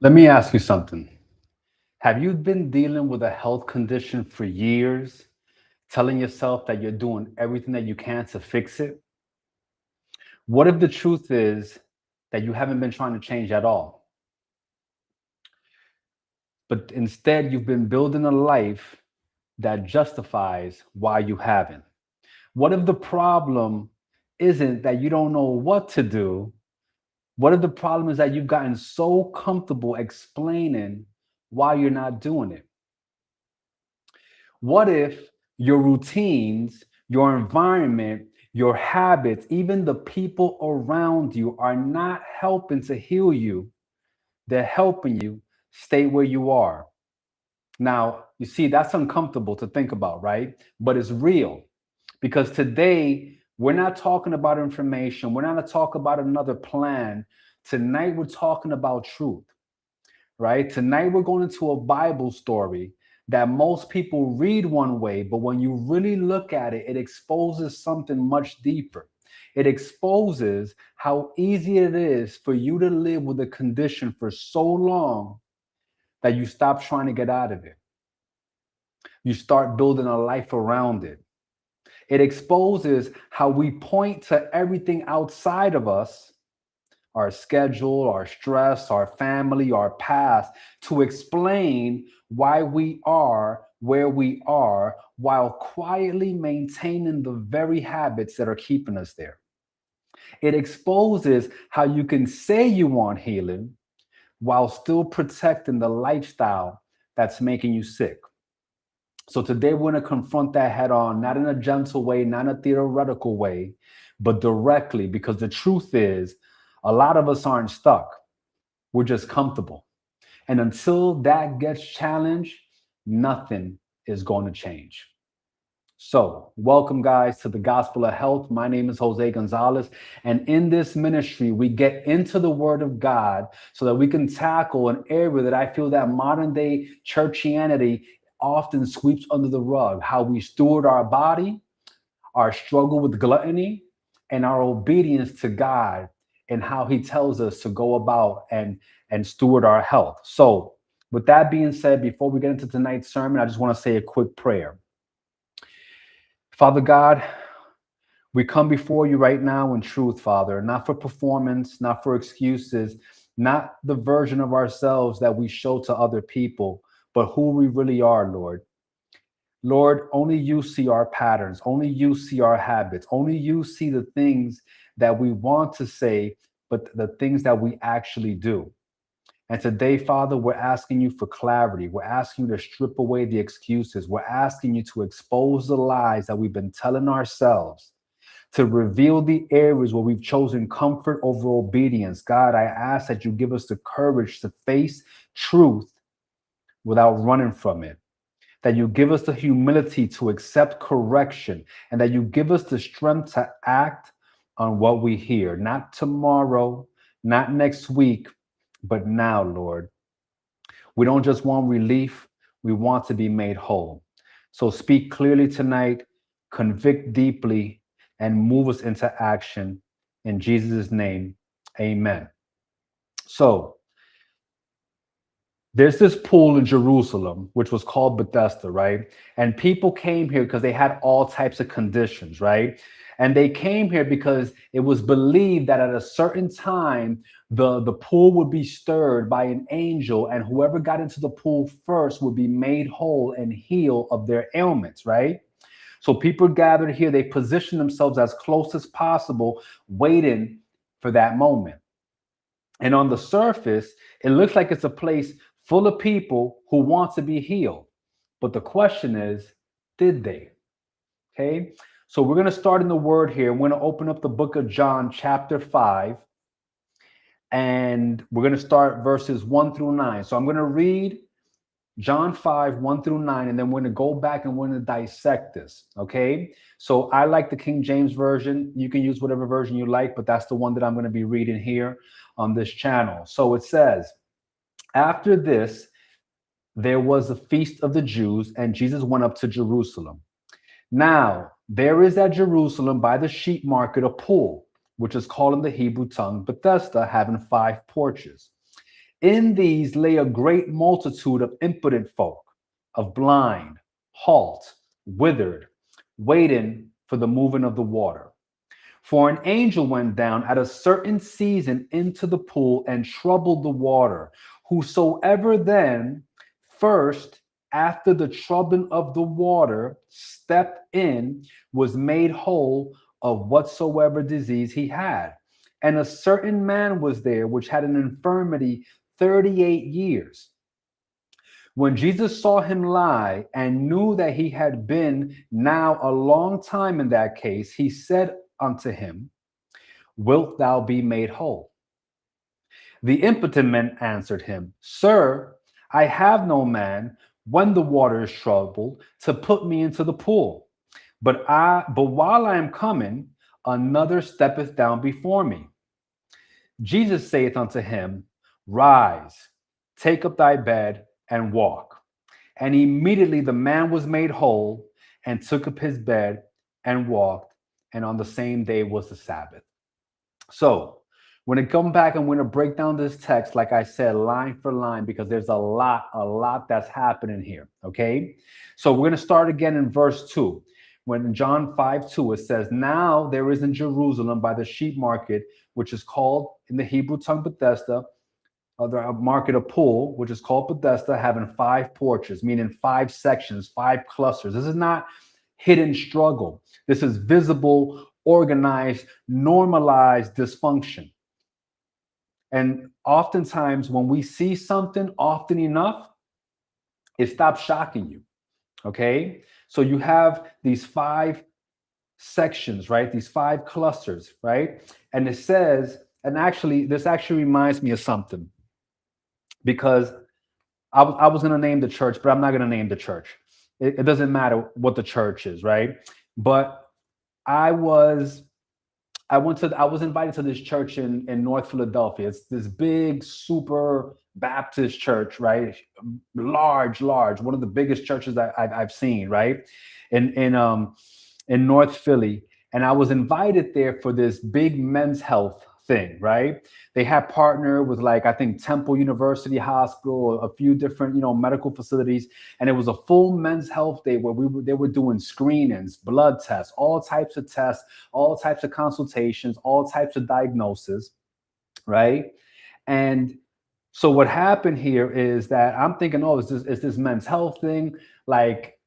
Let me ask you something. Have you been dealing with a health condition for years, telling yourself that you're doing everything that you can to fix it? What if the truth is that you haven't been trying to change at all, but instead you've been building a life that justifies why you haven't? What if the problem isn't that you don't know what to do? What if the problem is that you've gotten so comfortable explaining why you're not doing it? What if your routines, your environment, your habits, even the people around you are not helping to heal you? They're helping you stay where you are. Now, you see, that's uncomfortable to think about, right? But it's real because today we're not talking about information. We're not talking about another plan. Tonight we're talking about truth, right? Tonight we're going into a Bible story that most people read one way, but when you really look at it, it exposes something much deeper. It exposes how easy it is for you to live with a condition for so long that you stop trying to get out of it. You start building a life around it. It exposes how we point to everything outside of us, our schedule, our stress, our family, our past, to explain why we are where we are while quietly maintaining the very habits that are keeping us there. It exposes how you can say you want healing while still protecting the lifestyle that's making you sick. So today we're going to confront that head on, not in a gentle way, not in a theoretical way, but directly, because the truth is a lot of us aren't stuck. We're just comfortable. And until that gets challenged, nothing is going to change. So, welcome, guys, to the Gospel of Health. My name is Jose Gonzalez. And in this ministry, we get into the Word of God so that we can tackle an area that I feel that modern day churchianity often sweeps under the rug: how we steward our body, our struggle with gluttony, and our obedience to God, and how He tells us to go about and steward our health. So, with that being said, before we get into tonight's sermon, I just want to say a quick prayer. Father God, we come before you right now in truth, Father, not for performance, not for excuses, not the version of ourselves that we show to other people, but who we really are, Lord. Lord, only you see our patterns. Only you see our habits. Only you see the things that we want to say, but the things that we actually do. And today, Father, we're asking you for clarity. We're asking you to strip away the excuses. We're asking you to expose the lies that we've been telling ourselves, to reveal the areas where we've chosen comfort over obedience. God, I ask that you give us the courage to face truth without running from it, that you give us the humility to accept correction, and that you give us the strength to act on what we hear, not tomorrow, not next week, but now, Lord. We don't just want relief, we want to be made whole. So speak clearly tonight, convict deeply, and move us into action. In Jesus' name, amen. So, there's this pool in Jerusalem, which was called Bethesda, right? And people came here because they had all types of conditions, right? And they came here because it was believed that at a certain time, the pool would be stirred by an angel, and whoever got into the pool first would be made whole and healed of their ailments, right? So people gathered here, they positioned themselves as close as possible, waiting for that moment. And on the surface, it looks like it's a place full of people who want to be healed. But the question is, did they? Okay. So we're going to start in the word here. We're going to open up the book of John, chapter 5, and we're going to start verses 1 through 9. So I'm going to read John 5, 1 through 9, and then we're going to go back and we're going to dissect this. Okay. So I like the King James Version. You can use whatever version you like, but that's the one that I'm going to be reading here on this channel. So it says, after this, there was a feast of the Jews, and Jesus went up to Jerusalem. Now, there is at Jerusalem by the sheep market a pool, which is called in the Hebrew tongue Bethesda, having 5 porches. In these lay a great multitude of impotent folk, of blind, halt, withered, waiting for the moving of the water. For an angel went down at a certain season into the pool and troubled the water. Whosoever then first, after the troubling of the water, stepped in, was made whole of whatsoever disease he had. And a certain man was there which had an infirmity 38 years. When Jesus saw him lie and knew that he had been now a long time in that case, he said unto him, Wilt thou be made whole? The impotent man answered him, Sir, I have no man when the water is troubled to put me into the pool. But while I am coming, another steppeth down before me. Jesus saith unto him, Rise, take up thy bed and walk. And immediately the man was made whole and took up his bed and walked. And on the same day was the Sabbath. So when it comes back, I'm going to break down this text, like I said, line for line, because there's a lot that's happening here. Okay. So we're going to start again in verse 2. When in John 5:2, it says, Now there is in Jerusalem by the sheep market, which is called in the Hebrew tongue Bethesda, the market of pool, which is called Bethesda, having 5 porches, meaning 5 sections, 5 clusters. This is not hidden struggle. This is visible, organized, normalized dysfunction. And oftentimes when we see something often enough, it stops shocking you. Okay. So you have these 5 sections, right? These 5 clusters, right? And it says, and actually, this actually reminds me of something, because I was going to name the church, but I'm not going to name the church. It doesn't matter what the church is, right? But I was invited to this church in North Philadelphia. It's this big, super Baptist church, right? Large, one of the biggest churches that I've seen, right? In North Philly. And I was invited there for this big men's health thing, right? They had partnered with, like, I think Temple University Hospital, a few different, medical facilities. And it was a full men's health day where they were doing screenings, blood tests, all types of tests, all types of consultations, all types of diagnosis, right? And so what happened here is that I'm thinking, oh, is this men's health thing? Like,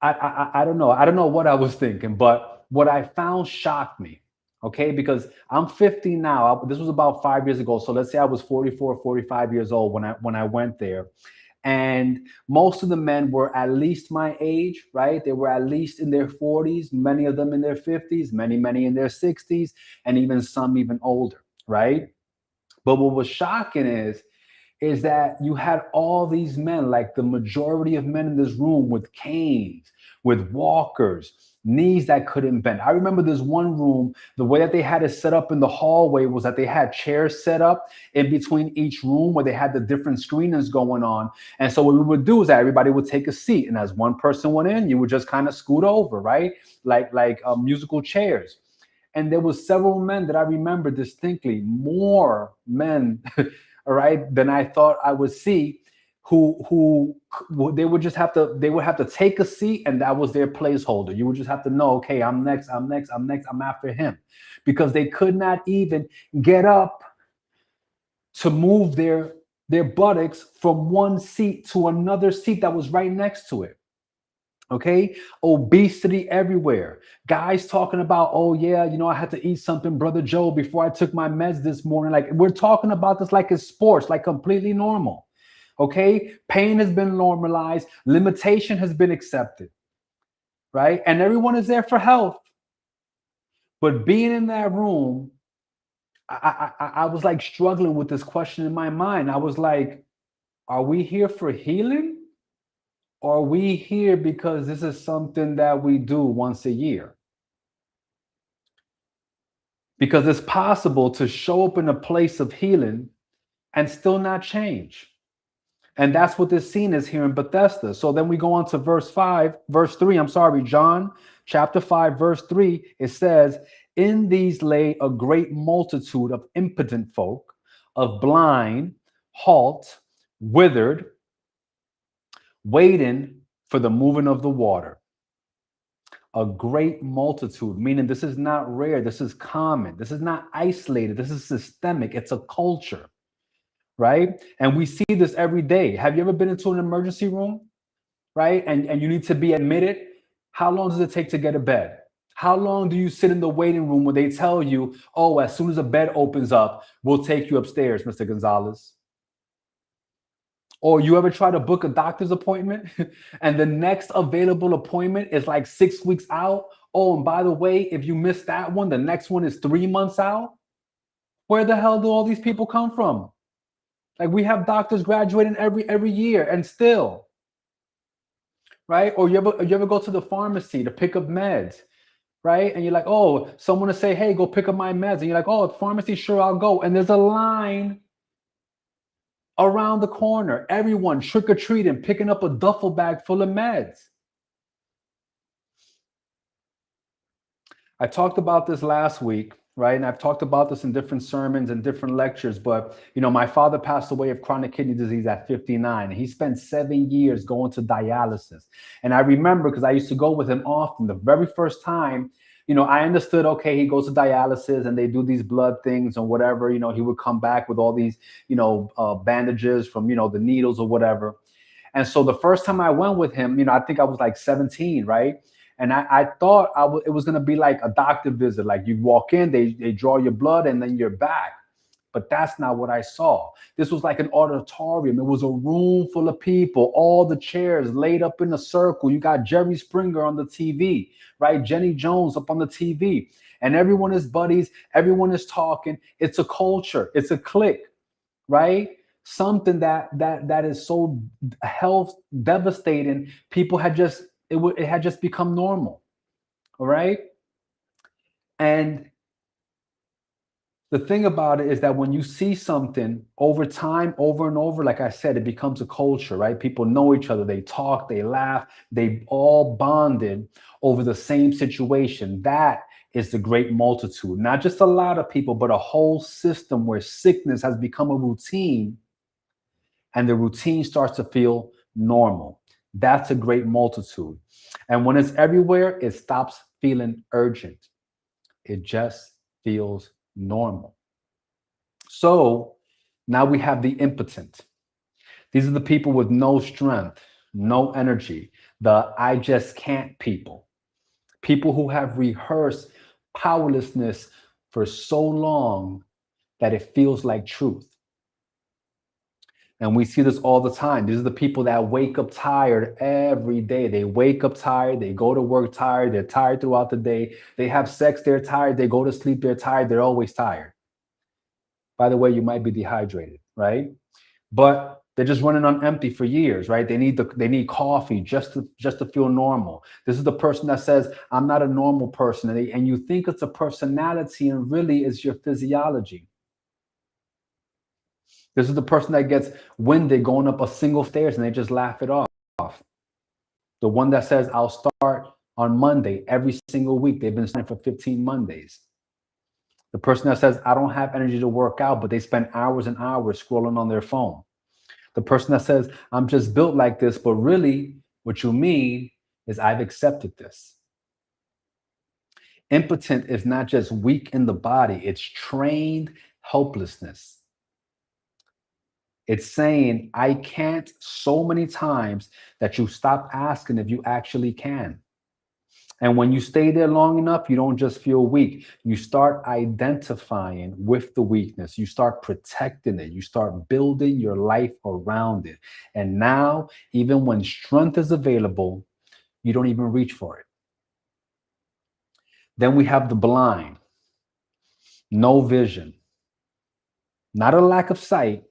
I don't know. I don't know what I was thinking, but what I found shocked me. Okay, because I'm 50 now. This was about 5 years ago. So let's say I was 44, 45 years old when I went there. And most of the men were at least my age, right? They were at least in their 40s, many of them in their 50s, many in their 60s, and even some even older, right? But what was shocking is that you had all these men, like the majority of men in this room, with canes, with walkers, knees that couldn't bend. I remember this one room, the way that they had it set up in the hallway was that they had chairs set up in between each room where they had the different screenings going on. And so what we would do is that everybody would take a seat, and as one person went in, you would just kind of scoot over, right? Like musical chairs. And there was several men that I remember distinctly, more men, all right, than I thought I would see, who they would have to take a seat, and that was their placeholder. You would just have to know, okay, I'm next, I'm after him, because they could not even get up to move their buttocks from one seat to another seat that was right next to it. Okay, obesity everywhere. Guys talking about, oh yeah, I had to eat something, Brother Joe, before I took my meds this morning. Like, we're talking about this like it's sports, like completely normal. Okay, pain has been normalized, limitation has been accepted, right? And everyone is there for health. But being in that room, I was like struggling with this question in my mind. I was like, are we here for healing? Or are we here because this is something that we do once a year? Because it's possible to show up in a place of healing and still not change. And that's what this scene is here in Bethesda. So then we go on to verse 3, John chapter 5, verse 3. It says, In these lay a great multitude of impotent folk, of blind, halt, withered, waiting for the moving of the water. A great multitude, meaning this is not rare, this is common, this is not isolated, this is systemic, it's a culture, right? And we see this every day. Have you ever been into an emergency room, right? And you need to be admitted? How long does it take to get a bed? How long do you sit in the waiting room where they tell you, oh, as soon as a bed opens up, we'll take you upstairs, Mr. Gonzalez? Or you ever try to book a doctor's appointment and the next available appointment is like 6 weeks out? Oh, and by the way, if you miss that one, the next one is 3 months out. Where the hell do all these people come from? Like, we have doctors graduating every year and still, right? Or you ever go to the pharmacy to pick up meds, right? And you're like, oh, someone to say, hey, go pick up my meds. And you're like, oh, pharmacy, sure, I'll go. And there's a line around the corner, everyone trick-or-treating, picking up a duffel bag full of meds. I talked about this last week, right? And I've talked about this in different sermons and different lectures, but my father passed away of chronic kidney disease at 59. And he spent 7 years going to dialysis. And I remember, because I used to go with him often, the very first time, I understood, okay, he goes to dialysis and they do these blood things or whatever, he would come back with all these, bandages from, the needles or whatever. And so the first time I went with him, I think I was like 17, right? And I thought it was going to be like a doctor visit. Like, you walk in, they draw your blood and then you're back. But that's not what I saw. This was like an auditorium. It was a room full of people, all the chairs laid up in a circle. You got Jerry Springer on the TV, right? Jenny Jones up on the TV. And everyone is buddies. Everyone is talking. It's a culture. It's a clique, right? Something that is so health devastating. People had just, it had just become normal. All right. And the thing about it is that when you see something over time, over and over, like I said, it becomes a culture, right? People know each other. They talk, they laugh, they all bonded over the same situation. That is the great multitude. Not just a lot of people, but a whole system where sickness has become a routine and the routine starts to feel normal. That's a great multitude. And when it's everywhere, it stops feeling urgent. It just feels normal. So now we have the impotent. These are the people with no strength, no energy, the I just can't people. People who have rehearsed powerlessness for so long that it feels like truth. And we see this all the time. These are the people that wake up tired every day. They wake up tired. They go to work tired. They're tired throughout the day. They have sex. They're tired. They go to sleep. They're tired. They're always tired. By the way, you might be dehydrated, right? But they're just running on empty for years, right? They need coffee just to feel normal. This is the person that says, I'm not a normal person. And you think it's a personality, and really it's your physiology. This is the person that gets winded going up a single stairs and they just laugh it off. The one that says, I'll start on Monday every single week. They've been starting for 15 Mondays. The person that says, I don't have energy to work out, but they spend hours and hours scrolling on their phone. The person that says, I'm just built like this, but really what you mean is I've accepted this. Impotent is not just weak in the body, it's trained helplessness. It's saying, I can't so many times that you stop asking if you actually can. And when you stay there long enough, you don't just feel weak. You start identifying with the weakness. You start protecting it. You start building your life around it. And now, even when strength is available, you don't even reach for it. Then we have the blind. No vision. Not a lack of sight,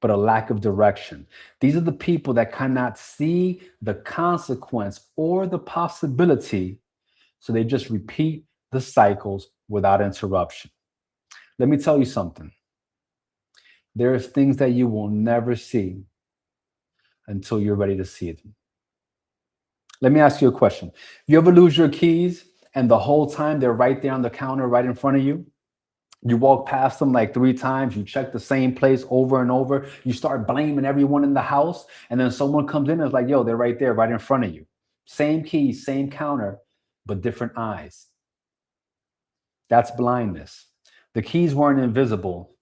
but a lack of direction. These are the people that cannot see the consequence or the possibility, so they just repeat the cycles without interruption. Let me tell you something. There is things that you will never see until you're ready to see them. Let me ask you a question. You ever lose your keys and the whole time they're right there on the counter right in front of you? You walk past them like 3 times, you check the same place over and over, you start blaming everyone in the house, and then someone comes in and is like, yo, they're right there, right in front of you. Same keys, same counter, but different eyes. That's blindness. The keys weren't invisible.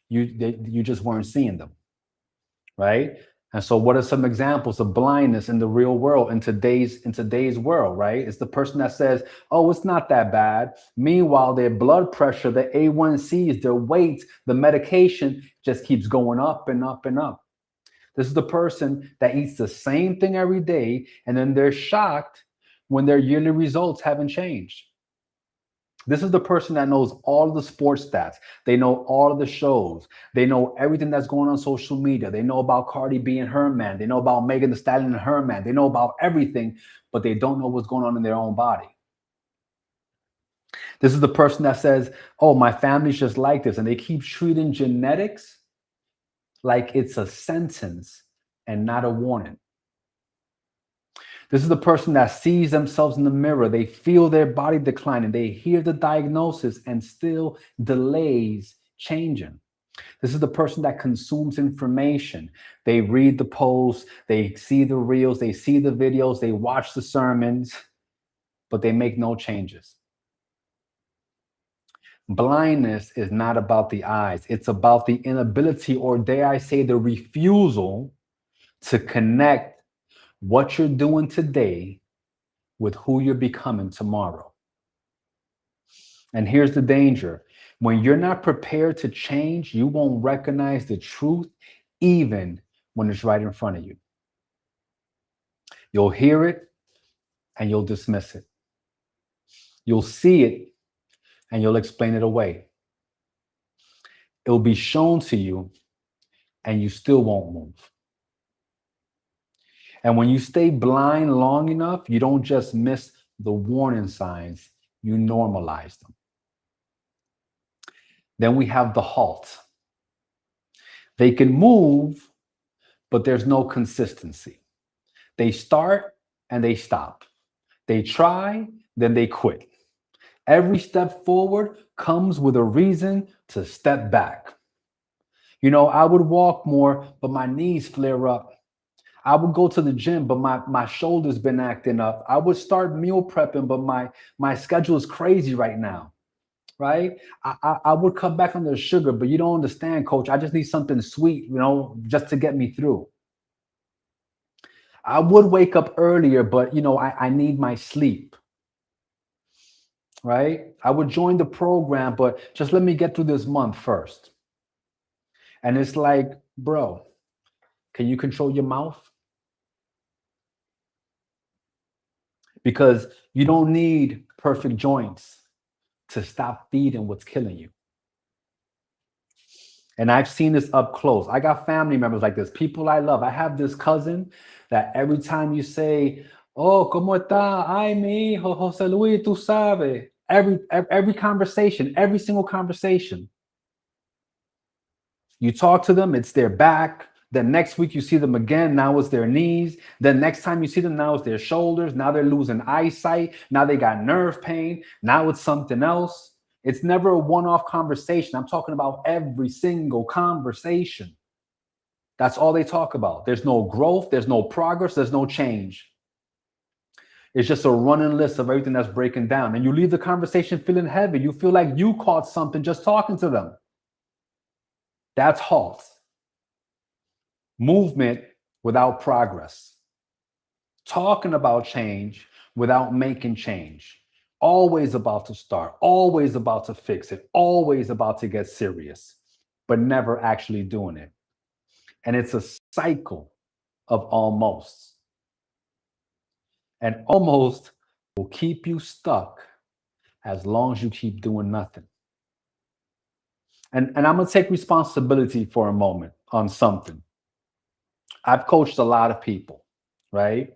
You just weren't seeing them, right? And so what are some examples of blindness in the real world in today's world, right? It's the person that says, "Oh, it's not that bad." Meanwhile, their blood pressure, the A1Cs, their weight, the medication just keeps going up and up and up. This is the person that eats the same thing every day and then they're shocked when their yearly results haven't changed. This is the person that knows all of the sports stats. They know all of the shows. They know everything that's going on social media. They know about Cardi B and her man. They know about Megan Thee Stallion and her man. They know about everything, but they don't know what's going on in their own body. This is the person that says, "Oh, my family's just like this," and they keep treating genetics like it's a sentence and not a warning. This is the person that sees themselves in the mirror. They feel their body declining. They hear the diagnosis and still delays changing. This is the person that consumes information. They read the posts, they see the reels, they see the videos, they watch the sermons, but they make no changes. Blindness is not about the eyes, it's about the inability, or dare I say, the refusal to connect what you're doing today with who you're becoming tomorrow. And here's the danger: when you're not prepared to change, you won't recognize the truth even when it's right in front of you. You'll hear it and you'll dismiss it. You'll see it and you'll explain it away. It'll be shown to you and you still won't move. And when you stay blind long enough, you don't just miss the warning signs, you normalize them. Then we have the halt. They can move, but there's no consistency. They start and they stop. They try, then they quit. Every step forward comes with a reason to step back. I would walk more, but my knees flare up. I would go to the gym, but my shoulders been acting up. I would start meal prepping, but my schedule is crazy right now. Right? I would cut back on the sugar, but you don't understand, coach. I just need something sweet, just to get me through. I would wake up earlier, but I need my sleep. Right? I would join the program, but just let me get through this month first. And it's like, bro, can you control your mouth? Because you don't need perfect joints to stop feeding what's killing you. And I've seen this up close. I got family members like this, people I love. I have this cousin that every time you say, "Oh, ¿cómo está? Ay, mi hijo, José Luis, tú sabes." Every conversation, every single conversation, you talk to them, it's their back. Then next week you see them again, now it's their knees. Then next time you see them, now it's their shoulders. Now they're losing eyesight. Now they got nerve pain. Now it's something else. It's never a one-off conversation. I'm talking about every single conversation. That's all they talk about. There's no growth, there's no progress, there's no change. It's just a running list of everything that's breaking down. And you leave the conversation feeling heavy. You feel like you caught something just talking to them. That's halt. Movement without progress. Talking about change without making change. Always about to start, always about to fix it, always about to get serious, but never actually doing it. And it's a cycle of almost. And almost will keep you stuck as long as you keep doing nothing. And I'm going to take responsibility for a moment on something. I've coached a lot of people, right?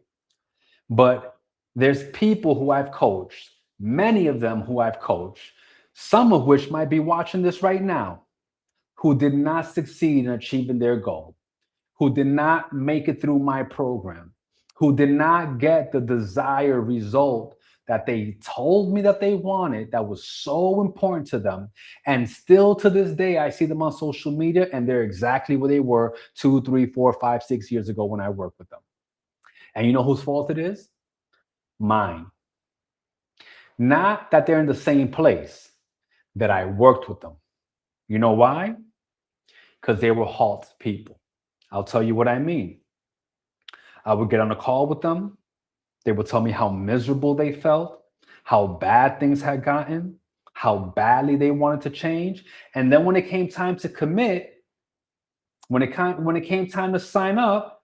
But there's people who I've coached, many of them who I've coached, some of which might be watching this right now, who did not succeed in achieving their goal, who did not make it through my program, who did not get the desired result that they told me that they wanted, that was so important to them. And still to this day, I see them on social media and they're exactly where they were 2, 3, 4, 5, 6 years ago when I worked with them. And you know whose fault it is? Mine. Not that they're in the same place, that I worked with them. You know why? Because they were halt people. I'll tell you what I mean. I would get on a call with them. They would tell me how miserable they felt, how bad things had gotten, how badly they wanted to change. And then when it came time to commit, when it came time to sign up,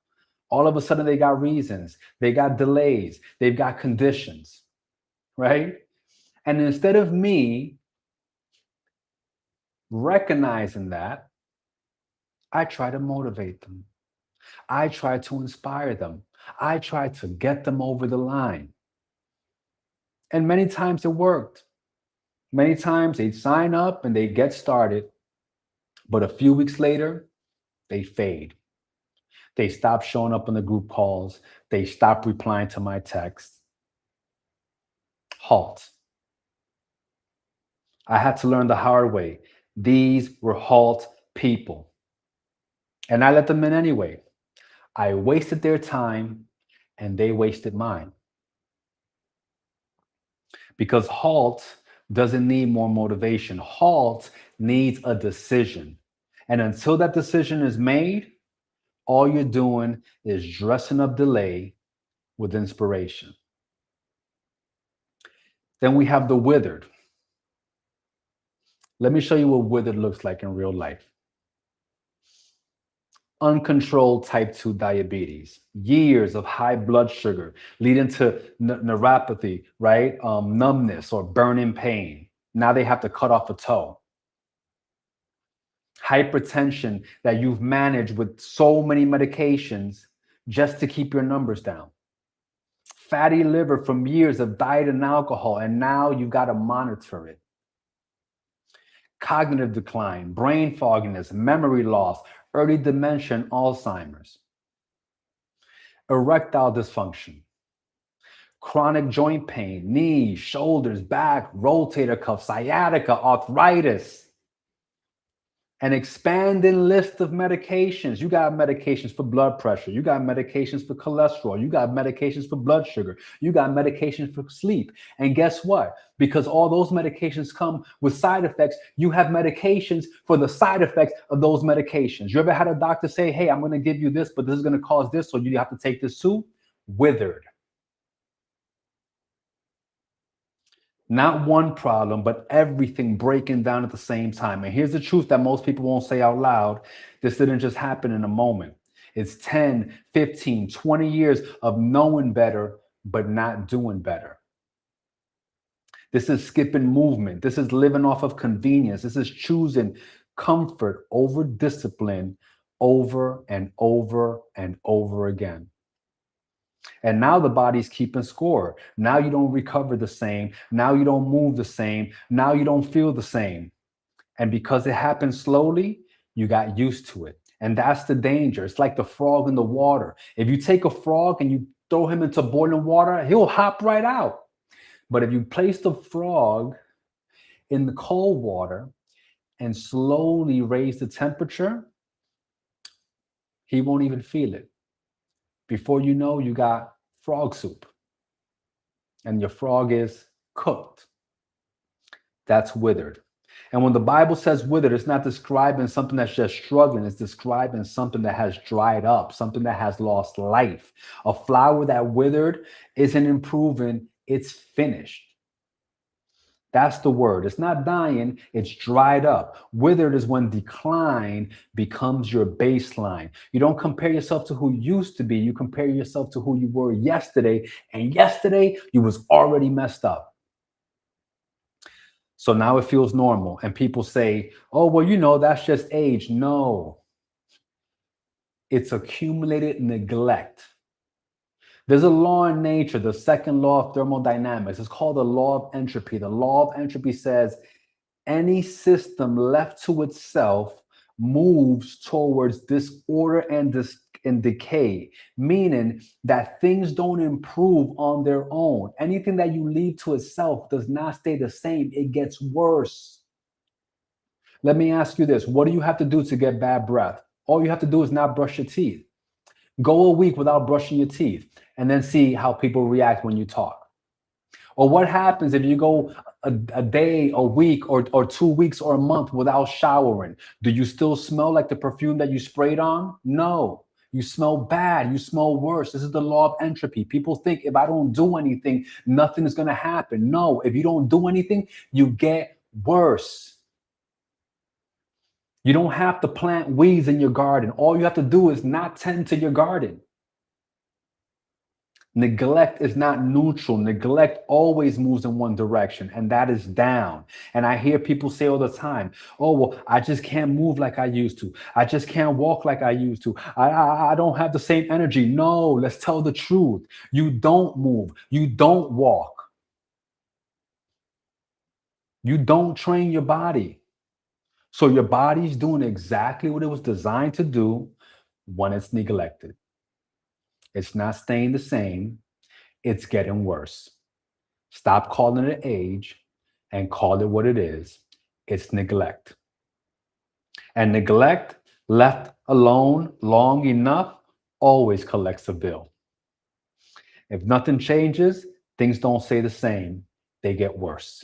all of a sudden they got reasons, they got delays, they've got conditions, right? And instead of me recognizing that, I try to motivate them. I try to inspire them. I try to get them over the line. And many times it worked. Many times they'd sign up and they get started, but a few weeks later, they fade. They stop showing up on the group calls. They stop replying to my texts. Halt. I had to learn the hard way. These were halt people. And I let them in anyway. I wasted their time and they wasted mine. Because halt doesn't need more motivation. Halt needs a decision. And until that decision is made, all you're doing is dressing up delay with inspiration. Then we have the withered. Let me show you what withered looks like in real life. Uncontrolled type 2 diabetes, years of high blood sugar leading to neuropathy, right? Numbness or burning pain. Now they have to cut off a toe. Hypertension that you've managed with so many medications just to keep your numbers down. Fatty liver from years of diet and alcohol, and now you've got to monitor it. Cognitive decline, brain fogginess, memory loss, early dementia, and Alzheimer's. Erectile dysfunction, chronic joint pain, knees, shoulders, back, rotator cuff, sciatica, arthritis. An expanding list of medications. You got medications for blood pressure. You got medications for cholesterol. You got medications for blood sugar. You got medications for sleep. And guess what? Because all those medications come with side effects, you have medications for the side effects of those medications. You ever had a doctor say, hey, I'm going to give you this, but this is going to cause this, so you have to take this too? Withered. Not one problem, but everything breaking down at the same time. And here's the truth that most people won't say out loud. This didn't just happen in a moment. It's 10, 15, 20 years of knowing better, but not doing better. This is skipping movement. This is living off of convenience. This is choosing comfort over discipline over and over and over again. And now the body's keeping score. Now you don't recover the same. Now you don't move the same. Now you don't feel the same. And because it happens slowly, you got used to it. And that's the danger. It's like the frog in the water. If you take a frog and you throw him into boiling water, he'll hop right out. But if you place the frog in the cold water and slowly raise the temperature, he won't even feel it. Before you know, you got frog soup and your frog is cooked. That's withered. And when the Bible says withered, it's not describing something that's just struggling. It's describing something that has dried up, something that has lost life. A flower that withered isn't improving, it's finished. That's the word. It's not dying, it's dried up. Withered is when decline becomes your baseline. You don't compare yourself to who you used to be. You compare yourself to who you were yesterday. And yesterday, you was already messed up. So now it feels normal. And people say, oh, well, that's just age. No, it's accumulated neglect. There's a law in nature, the second law of thermodynamics. It's called the law of entropy. The law of entropy says any system left to itself moves towards disorder and and decay, meaning that things don't improve on their own. Anything that you leave to itself does not stay the same, it gets worse. Let me ask you this: what do you have to do to get bad breath? All you have to do is not brush your teeth. Go a week without brushing your teeth and then see how people react when you talk. Or what happens if you go a day, a week, or 2 weeks or a month without showering? Do you still smell like the perfume that you sprayed on? No. You smell bad. You smell worse. This is the law of entropy. People think if I don't do anything, nothing is going to happen. No, if you don't do anything, you get worse. You don't have to plant weeds in your garden. All you have to do is not tend to your garden. Neglect is not neutral. Neglect always moves in one direction, and that is down. And I hear people say all the time, oh, well, I just can't move like I used to. I just can't walk like I used to. I don't have the same energy. No, let's tell the truth. You don't move. You don't walk. You don't train your body. So your body's doing exactly what it was designed to do when it's neglected. It's not staying the same. It's getting worse. Stop calling it age and call it what it is. It's neglect. And neglect, left alone long enough, always collects a bill. If nothing changes, things don't stay the same. They get worse.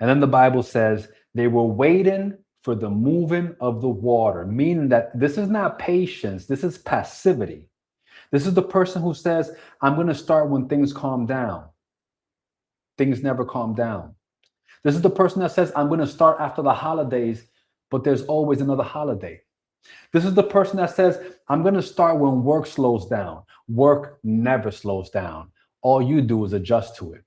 And then the Bible says they were waiting for the moving of the water, meaning that this is not patience, this is passivity. This is the person who says, I'm going to start when things calm down. Things never calm down. This is the person that says, I'm going to start after the holidays, but there's always another holiday. This is the person that says, I'm going to start when work slows down. Work never slows down. All you do is adjust to it.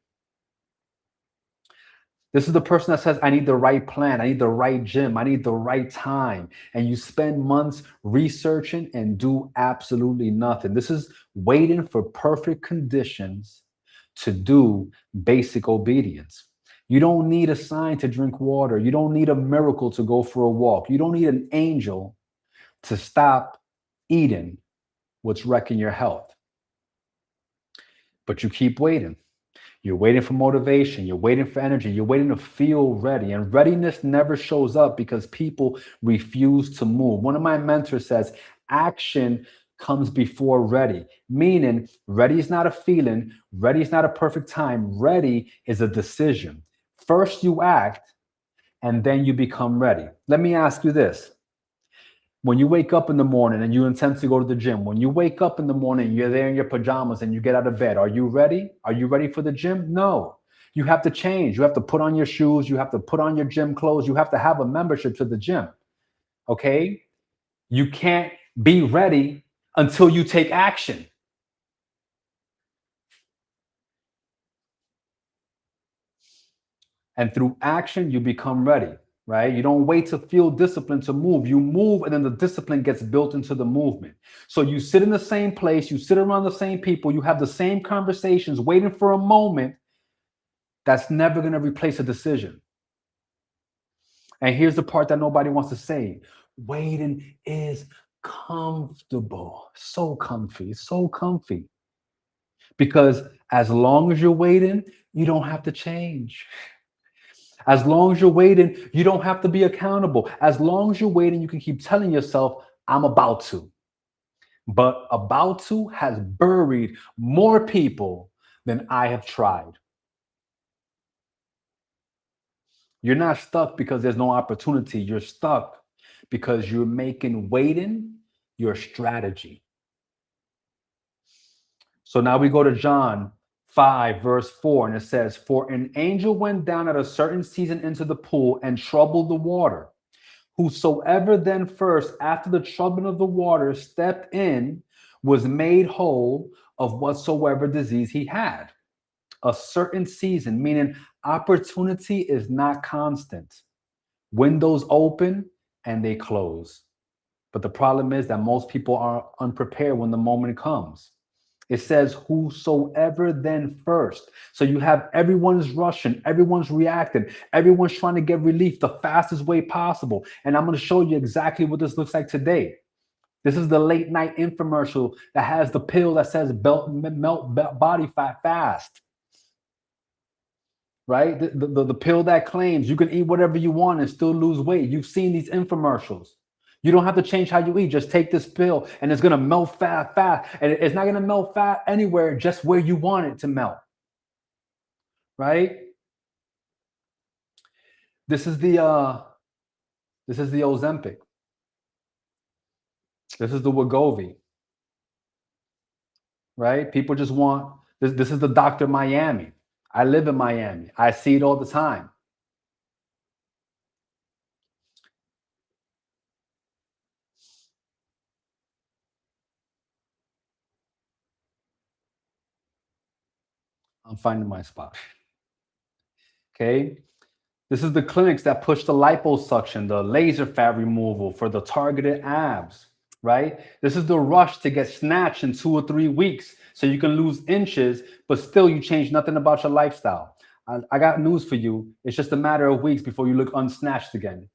This is the person that says, I need the right plan. I need the right gym. I need the right time. And you spend months researching and do absolutely nothing. This is waiting for perfect conditions to do basic obedience. You don't need a sign to drink water. You don't need a miracle to go for a walk. You don't need an angel to stop eating what's wrecking your health. But you keep waiting. You're waiting for motivation. You're waiting for energy. You're waiting to feel ready. And readiness never shows up because people refuse to move. One of my mentors says, action comes before ready, meaning ready is not a feeling. Ready is not a perfect time. Ready is a decision. First you act, and then you become ready. Let me ask you this. When you wake up in the morning and you intend to go to the gym, when you wake up in the morning, you're there in your pajamas and you get out of bed. Are you ready? Are you ready for the gym? No. You have to change. You have to put on your shoes. You have to put on your gym clothes. You have to have a membership to the gym. Okay? You can't be ready until you take action. And through action, you become ready. Right? You don't wait to feel discipline to move. You move, and then the discipline gets built into the movement. So you sit in the same place, you sit around the same people, you have the same conversations, waiting for a moment that's never going to replace a decision. And here's the part that nobody wants to say. Waiting is comfortable. So comfy. It's so comfy. Because as long as you're waiting, you don't have to change. As long as you're waiting, you don't have to be accountable. As long as you're waiting, you can keep telling yourself, I'm about to. But about to has buried more people than I have tried. You're not stuck because there's no opportunity. You're stuck because you're making waiting your strategy. So now we go to John 5, verse 4, and it says, for an angel went down at a certain season into the pool and troubled the water. Whosoever then first, after the troubling of the water, stepped in, was made whole of whatsoever disease he had. A certain season, meaning opportunity is not constant. Windows open and they close. But the problem is that most people are unprepared when the moment comes. It says, whosoever then first. So you have everyone's rushing, everyone's reacting, everyone's trying to get relief the fastest way possible. And I'm going to show you exactly what this looks like today. This is the late night infomercial that has the pill that says melt body fat fast, right? The pill that claims you can eat whatever you want and still lose weight. You've seen these infomercials. You don't have to change how you eat. Just take this pill and it's going to melt fat fast. And it's not going to melt fat anywhere, just where you want it to melt, right? This is the Ozempic. This is the Wegovy, right? People just want this. This is the Dr. Miami. I live in Miami. I see it all the time. I'm finding my spot. Okay. This is the clinics that push the liposuction, the laser fat removal for the targeted abs, right? This is the rush to get snatched in 2 or 3 weeks so you can lose inches, but still you change nothing about your lifestyle. I got news for you. It's just a matter of weeks before you look unsnatched again.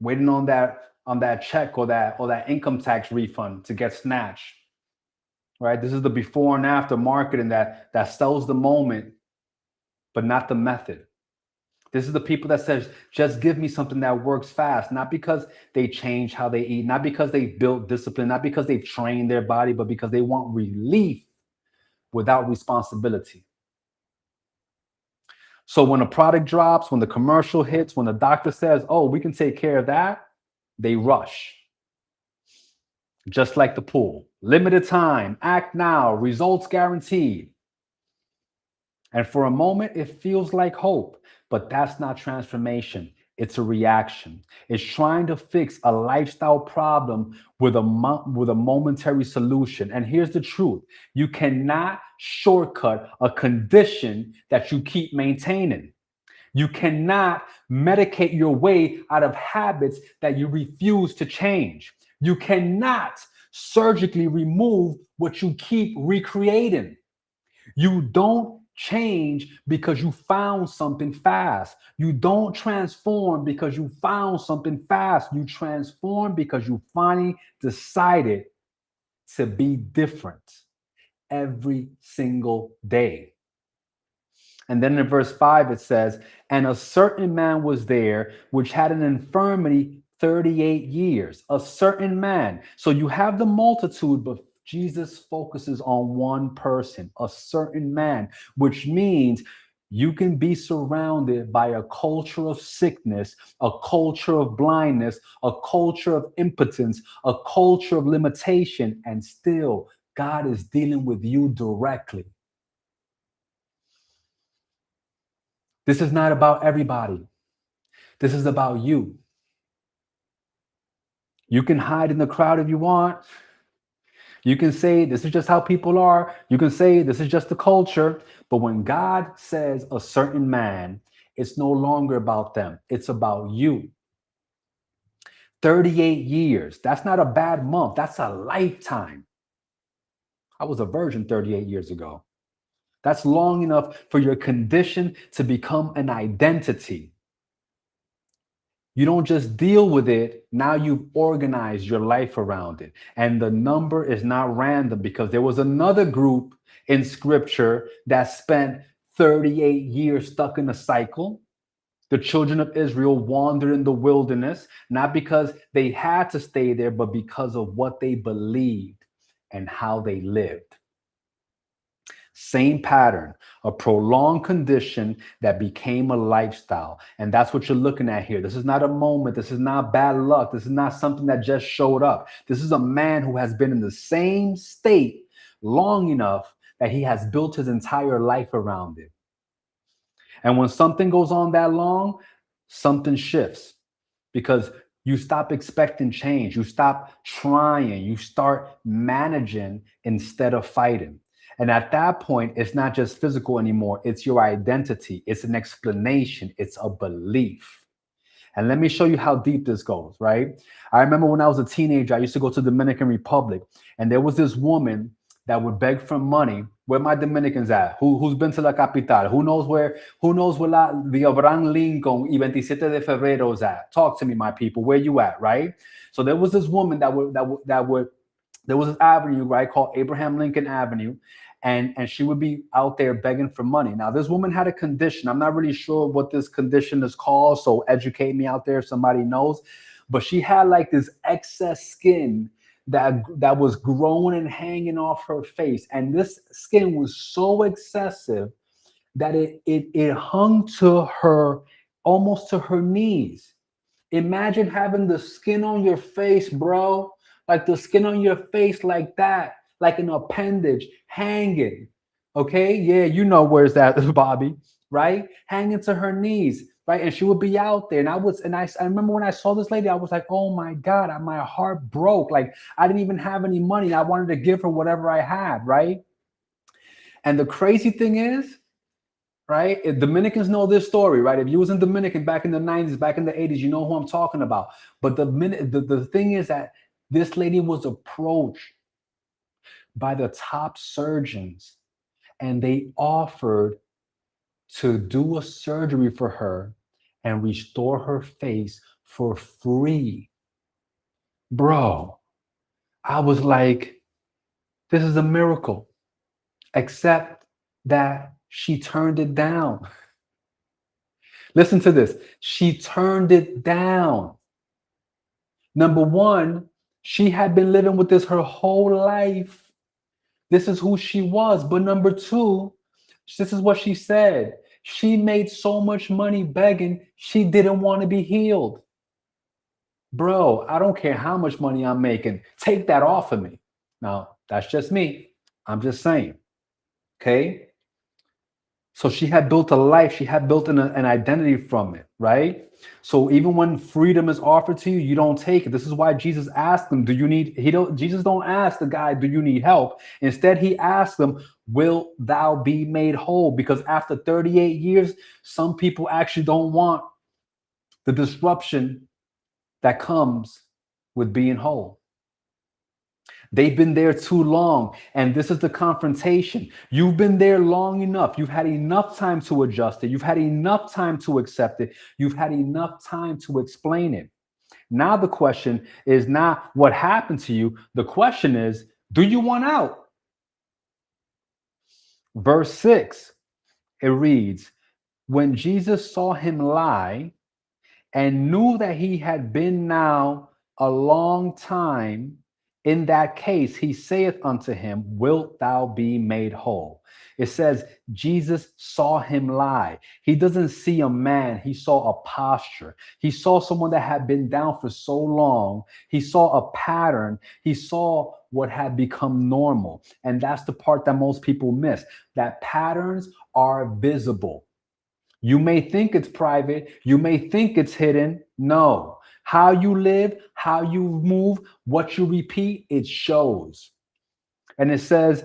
Waiting on that check or that income tax refund to get snatched, right? This is the before and after marketing that sells the moment, but not the method. This is the people that says, just give me something that works fast, not because they change how they eat, not because they built discipline, not because they've trained their body, but because they want relief without responsibility. So when a product drops, when the commercial hits, when the doctor says, oh, we can take care of that, they rush. Just like the pool. Limited time, act now, results guaranteed. And for a moment, it feels like hope, but that's not transformation. It's a reaction. It's trying to fix a lifestyle problem with a momentary solution. And here's the truth. You cannot shortcut a condition that you keep maintaining. You cannot medicate your way out of habits that you refuse to change. You cannot surgically remove what you keep recreating. You don't change because you found something fast. You don't transform because you found something fast. You transform because you finally decided to be different every single day. And then in verse 5, it says, and a certain man was there which had an infirmity 38 years. A certain man. So you have the multitude, but Jesus focuses on one person, a certain man, which means you can be surrounded by a culture of sickness, a culture of blindness, a culture of impotence, a culture of limitation, and still God is dealing with you directly. This is not about everybody. This is about you. You can hide in the crowd if you want. You can say this is just how people are. You can say this is just the culture. But when God says a certain man, it's no longer about them. It's about you. 38 years. That's not a bad month. That's a lifetime. I was a virgin 38 years ago. That's long enough for your condition to become an identity. You don't just deal with it. Now you've organized your life around it. And the number is not random because there was another group in scripture that spent 38 years stuck in a cycle. The children of Israel wandered in the wilderness, not because they had to stay there, but because of what they believed and how they lived. Same pattern, a prolonged condition that became a lifestyle. And that's what you're looking at here. This is not a moment. This is not bad luck. This is not something that just showed up. This is a man who has been in the same state long enough that he has built his entire life around it. And when something goes on that long, something shifts because you stop expecting change. You stop trying. You start managing instead of fighting. And at that point, it's not just physical anymore. It's your identity. It's an explanation. It's a belief. And let me show you how deep this goes, right? I remember when I was a teenager, I used to go to the Dominican Republic, and there was this woman that would beg for money Where my Dominicans at? Who's been to la capital? Who knows where the Abraham Lincoln y 27 de Febrero is at? Talk to me, my people. Where you at, right? So there was this woman that would there was this avenue, right, called Abraham Lincoln Avenue, and she would be out there begging for money. Now, this woman had a condition. I'm not really sure what this condition is called, so educate me out there if somebody knows. But she had like this excess skin that was growing and hanging off her face, and this skin was so excessive that it hung to her almost to her knees. Imagine having the skin on your face, bro. Like the skin on your face, like that, like an appendage hanging. Okay. Yeah, you know where's that, Bobby, right? Hanging to her knees, right? And she would be out there. And I remember when I saw this lady, I was like, oh my God, my heart broke. Like I didn't even have any money. I wanted to give her whatever I had, right? And the crazy thing is, right? If Dominicans know this story, right? If you was in Dominican back in the 90s, back in the 80s, you know who I'm talking about. But the thing is that this lady was approached by the top surgeons and they offered to do a surgery for her and restore her face for free. Bro, I was like, this is a miracle, except that she turned it down. Listen to this. She turned it down. Number one, she had been living with this her whole life. This is who she was. But number two, this is what she said. She made so much money begging, she didn't want to be healed. Bro, I don't care how much money I'm making. Take that off of me. Now, that's just me. I'm just saying. Okay. So she had built a life, she had built an identity from it, right? So even when freedom is offered to you, you don't take it. This is why Jesus asked them, do you need, Jesus don't ask the guy, do you need help? Instead, he asked them, will thou be made whole? Because after 38 years, some people actually don't want the disruption that comes with being whole. They've been there too long. And this is the confrontation. You've been there long enough. You've had enough time to adjust it. You've had enough time to accept it. You've had enough time to explain it. Now, the question is not what happened to you. The question is, do you want out? Verse 6, it reads, when Jesus saw him lie and knew that he had been now a long time in that case, he saith unto him, wilt thou be made whole? It says Jesus saw him lie. He doesn't see a man. He saw a posture. He saw someone that had been down for so long. He saw a pattern. He saw what had become normal. And that's the part that most people miss, that patterns are visible. You may think it's private. You may think it's hidden. No. How you live, how you move, what you repeat, it shows. And it says,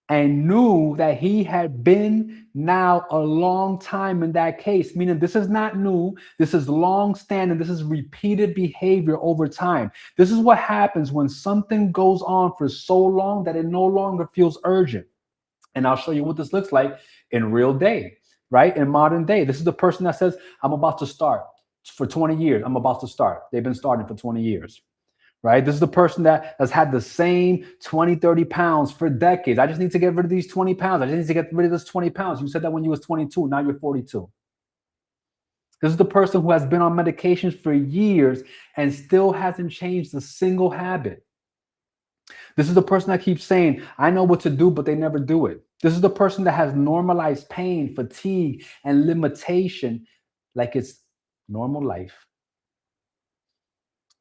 and knew that he had been now a long time in that case, meaning this is not new. This is long standing. This is repeated behavior over time. This is what happens when something goes on for so long that it no longer feels urgent. And I'll show you what this looks like in real day, right? In modern day. This is the person that says, I'm about to start for 20 years. I'm about to start. They've been starting for 20 years, right? This is the person that has had the same 20, 30 pounds for decades. I just need to get rid of these 20 pounds. I just need to get rid of this 20 pounds. You said that when you was 22. Now you're 42. This is the person who has been on medications for years and still hasn't changed a single habit. This is the person that keeps saying, I know what to do, but they never do it. This is the person that has normalized pain, fatigue, and limitation like it's normal life.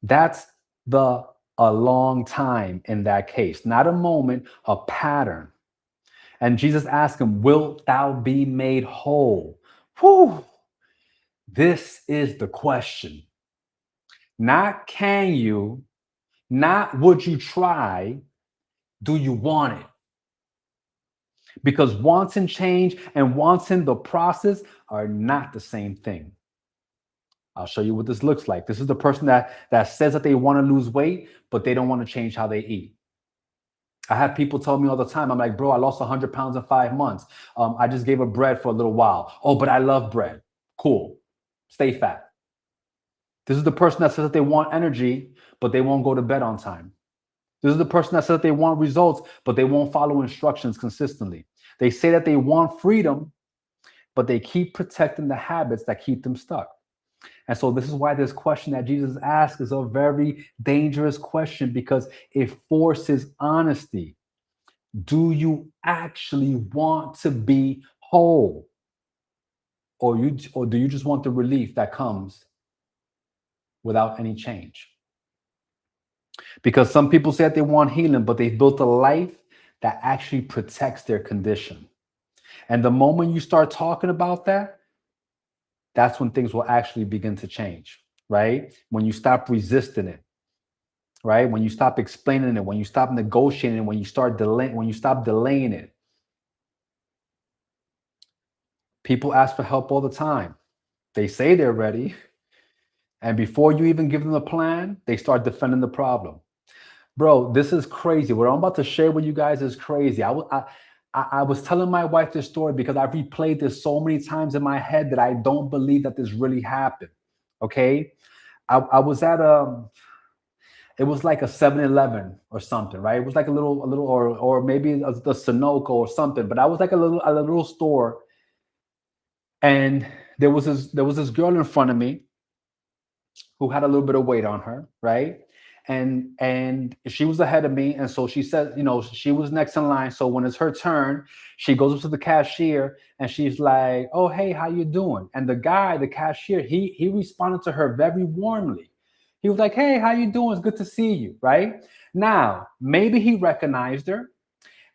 That's a long time in that case, not a moment, a pattern. And Jesus asked him, wilt thou be made whole? Whew. This is the question. Not can you, not would you try, do you want it? Because wanting change and wanting the process are not the same thing. I'll show you what this looks like. This is the person that says that they want to lose weight, but they don't want to change how they eat. I have people tell me all the time, I'm like, bro, I lost 100 pounds in 5 months. I just gave up bread for a little while. Oh, but I love bread. Cool. Stay fat. This is the person that says that they want energy, but they won't go to bed on time. This is the person that says that they want results, but they won't follow instructions consistently. They say that they want freedom, but they keep protecting the habits that keep them stuck. And so this is why this question that Jesus asked is a very dangerous question, because it forces honesty. Do you actually want to be whole? Or do you just want the relief that comes without any change? Because some people say that they want healing, but they've built a life that actually protects their condition. And the moment you start talking about that, that's when things will actually begin to change, right? When you stop resisting it, right? When you stop explaining it, when you stop negotiating it, when you stop delaying it. People ask for help all the time. They say they're ready, and before you even give them a plan, they start defending the problem. Bro, this is crazy. What I'm about to share with you guys is crazy. I was telling my wife this story because I've replayed this so many times in my head that I don't believe that this really happened. Okay, I was at it was like a 7-Eleven or something, right? It was like a little, or maybe the Sunoco or something. But I was like a little store, and there was this girl in front of me who had a little bit of weight on her, right? And she was ahead of me, and so she said, she was next in line. So when it's her turn, she goes up to the cashier and she's like, "Oh, hey, how you doing?" And the cashier, he responded to her very warmly. He was like, "Hey, how you doing? It's good to see you." Right? Now, maybe he recognized her.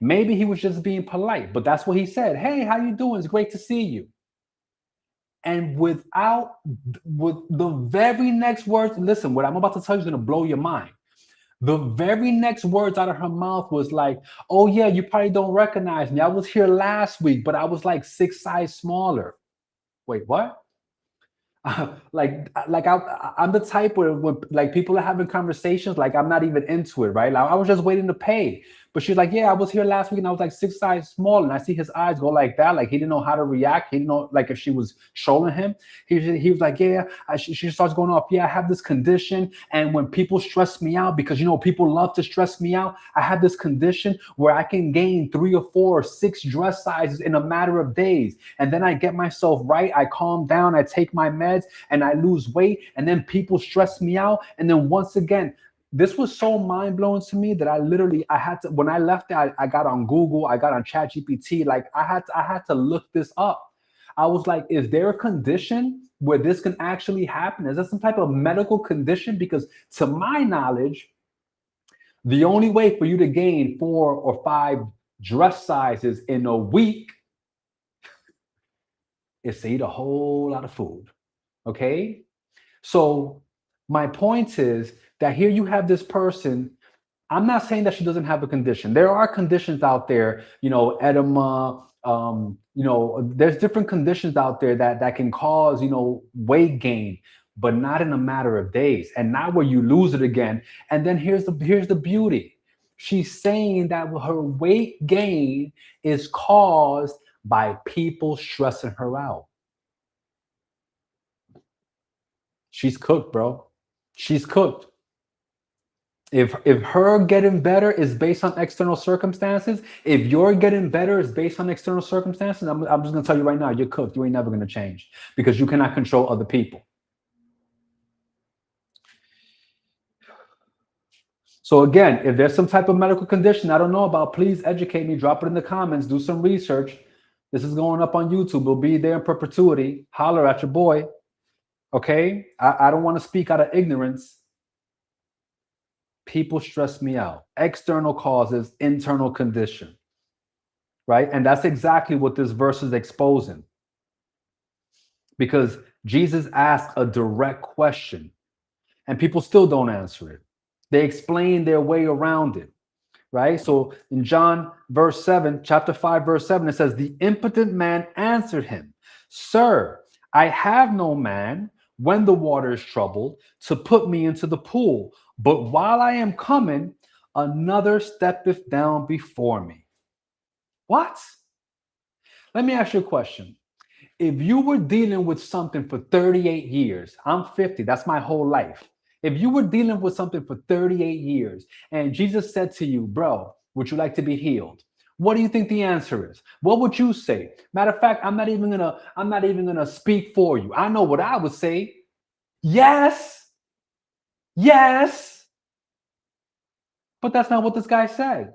Maybe he was just being polite, but that's what he said. "Hey, how you doing? It's great to see you." And with the very next words, listen, what I'm about to tell you is going to blow your mind. The very next words out of her mouth was like, "Oh yeah, you probably don't recognize me. I was here last week, but I was like 6 size smaller." Wait, what? I'm the type where when like people are having conversations, like I'm not even into it, right? Like I was just waiting to pay. But she's like, "Yeah, I was here last week and I was like 6 size small." And I see his eyes go like that, like he didn't know how to react. He didn't know like if she was trolling him. He was like, "Yeah." She starts going off, "Yeah, I have this condition, and when people stress me out, because people love to stress me out, I have this condition where I can gain 3 or 4 or 6 dress sizes in a matter of days, and then I get myself right, I calm down, I take my meds, and I lose weight, and then people stress me out, and then once again." This was so mind blowing to me that I had to, when I left there, I got on Google, I got on ChatGPT, like I had to look this up. I was like, is there a condition where this can actually happen? Is there some type of medical condition? Because to my knowledge, the only way for you to gain 4 or 5 dress sizes in a week is to eat a whole lot of food. Okay. So my point is that here you have this person. I'm not saying that she doesn't have a condition. There are conditions out there, edema. There's different conditions out there that can cause, weight gain, but not in a matter of days, and not where you lose it again. And then here's the beauty. She's saying that her weight gain is caused by people stressing her out. She's cooked, bro. She's cooked. If her getting better is based on external circumstances, if your getting better is based on external circumstances, I'm just gonna tell you right now, you're cooked. You ain't never gonna change because you cannot control other people. So again, if there's some type of medical condition I don't know about, please educate me. Drop it in the comments. Do some research. This is going up on YouTube. It'll be there in perpetuity. Holler at your boy. Okay, I don't want to speak out of ignorance. People stress me out. External causes, internal condition. Right? And that's exactly what this verse is exposing. Because Jesus asked a direct question and people still don't answer it. They explain their way around it. Right? So in John verse 7, chapter 5, verse 7, it says, "The impotent man answered him, 'Sir, I have no man when the water is troubled to put me into the pool. But while I am coming, Another steppeth down before me. What? Let me ask you a question. If you were dealing with something for 38 years, I'm 50, that's my whole life. If you were dealing with something for 38 years and Jesus said to you, bro, would you like to be healed? What do you think the answer is? What would you say? Matter of fact, I'm not even gonna speak for you. I know what I would say. Yes, yes. But that's not what this guy said.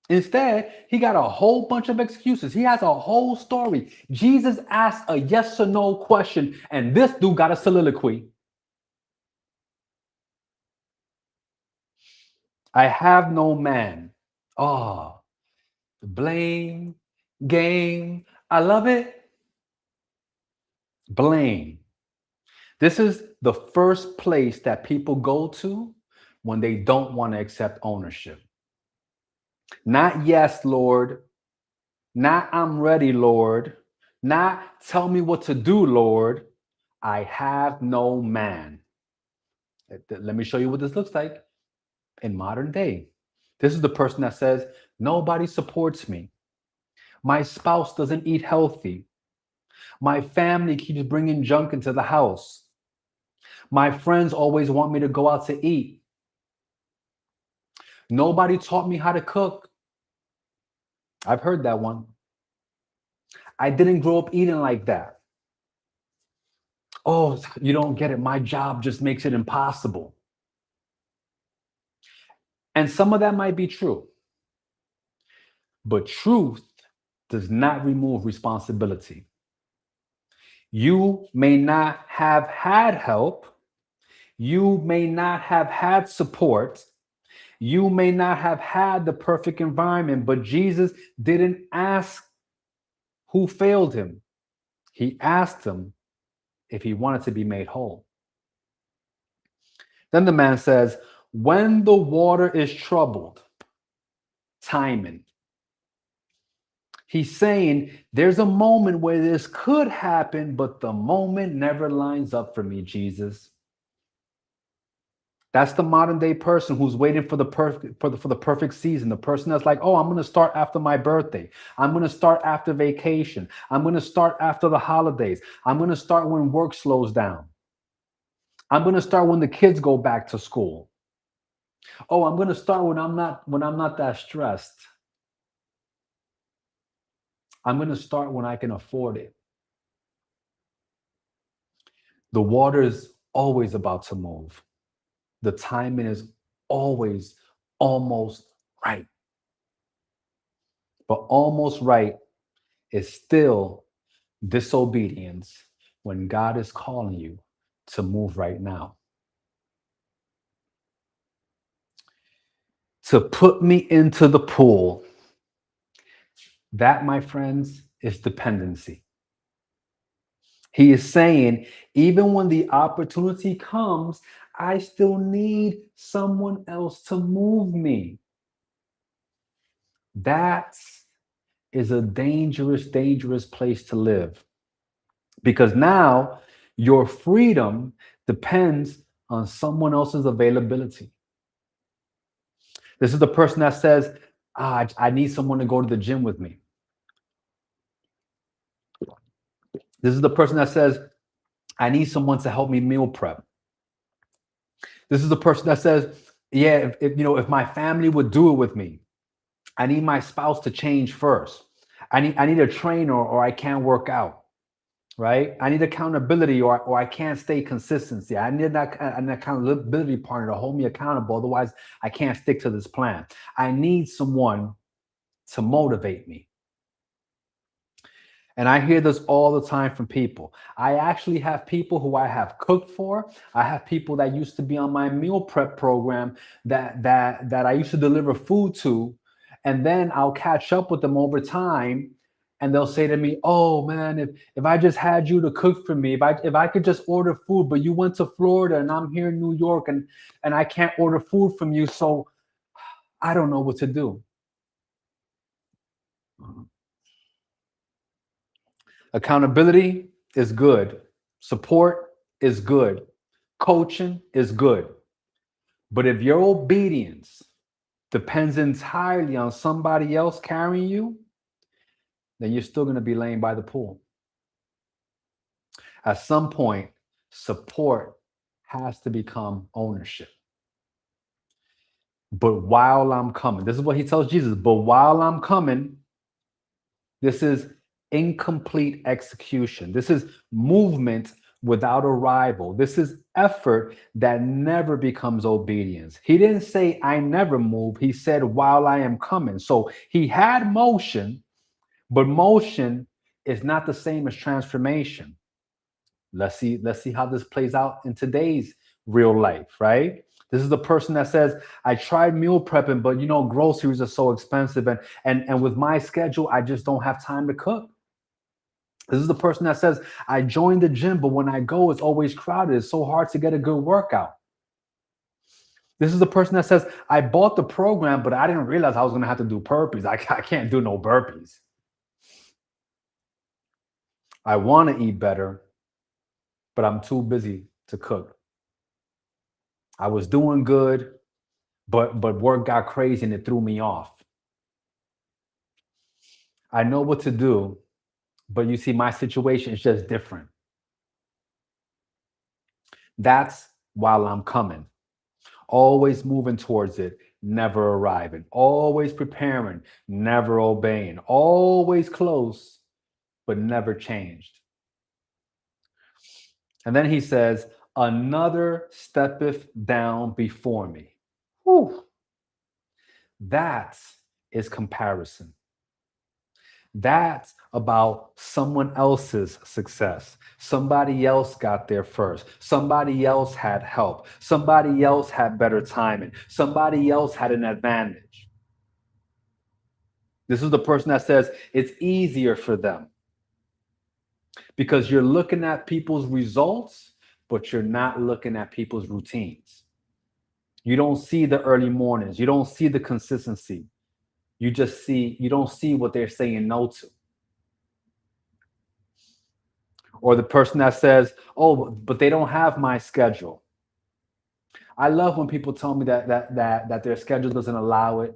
Instead, he got a whole bunch of excuses. He has a whole story. Jesus asked a yes or no question, and this dude got a soliloquy. I have no man. Oh, blame, game. I love it. Blame. This is the first place that people go to when they don't want to accept ownership. Not yes, Lord. Not I'm ready, Lord. Not tell me what to do, Lord. I have no man. Let me show you what this looks like in modern day. This is the person that says, nobody supports me. My spouse doesn't eat healthy. My family keeps bringing junk into the house. My friends always want me to go out to eat. Nobody taught me how to cook. I've heard that one. I didn't grow up eating like that. Oh, you don't get it. My job just makes it impossible. And some of that might be true. But truth does not remove responsibility. You may not have had help. You may not have had support. You may not have had the perfect environment, but Jesus didn't ask who failed him. He asked him if he wanted to be made whole. Then the man says, when the water is troubled, timing. He's saying there's a moment where this could happen, but the moment never lines up for me, Jesus. That's the modern day person who's waiting for the perfect for the perfect season. The person that's like, oh, I'm going to start after my birthday. I'm going to start after vacation. I'm going to start after the holidays. I'm going to start when work slows down. I'm going to start when the kids go back to school. Oh, I'm going to start when I'm not that stressed. I'm going to start when I can afford it. The water is always about to move. The timing is always almost right. But almost right is still disobedience when God is calling you to move right now. To put me into the pool, that, my friends, is dependency. He is saying, even when the opportunity comes, I still need someone else to move me. That is a dangerous, dangerous place to live. Because now your freedom depends on someone else's availability. This is the person that says, I need someone to go to the gym with me. This is the person that says, I need someone to help me meal prep. This is the person that says, yeah, if my family would do it with me, I need my spouse to change first. I need a trainer or I can't work out. Right? I need accountability or I can't stay consistency. I need an accountability partner to hold me accountable. Otherwise, I can't stick to this plan. I need someone to motivate me. And I hear this all the time from people. I actually have people who I have cooked for. I have people that used to be on my meal prep program that I used to deliver food to. And then I'll catch up with them over time and they'll say to me, oh man, if I just had you to cook for me, if I could just order food, but you went to Florida and I'm here in New York and I can't order food from you, so I don't know what to do. Accountability is good. Support is good. Coaching is good. But if your obedience depends entirely on somebody else carrying you, then you're still going to be laying by the pool. At some point, support has to become ownership. But while I'm coming, this is what he tells Jesus, but while I'm coming, this is incomplete execution. This is movement without arrival. This is effort that never becomes obedience. He didn't say, I never move. He said, while I am coming. So he had motion, but motion is not the same as transformation. Let's see how this plays out in today's real life, right? This is the person that says, I tried meal prepping, but groceries are so expensive, and with my schedule, I just don't have time to cook. This is the person that says, I joined the gym, but when I go, it's always crowded. It's so hard to get a good workout. This is the person that says, I bought the program, but I didn't realize I was going to have to do burpees. I can't do no burpees. I want to eat better, but I'm too busy to cook. I was doing good, but work got crazy and it threw me off. I know what to do, but you see, my situation is just different. That's while I'm coming. Always moving towards it, never arriving. Always preparing, never obeying. Always close, but never changed. And then he says, another steppeth down before me. Whew. That is comparison. That's about someone else's success. Somebody else got there first. Somebody else had help. Somebody else had better timing. Somebody else had an advantage. This is the person that says it's easier for them because you're looking at people's results, but you're not looking at people's routines. You don't see the early mornings. You don't see the consistency. You don't see what they're saying no to. Or the person that says, oh, but they don't have my schedule. I love when people tell me that their schedule doesn't allow it,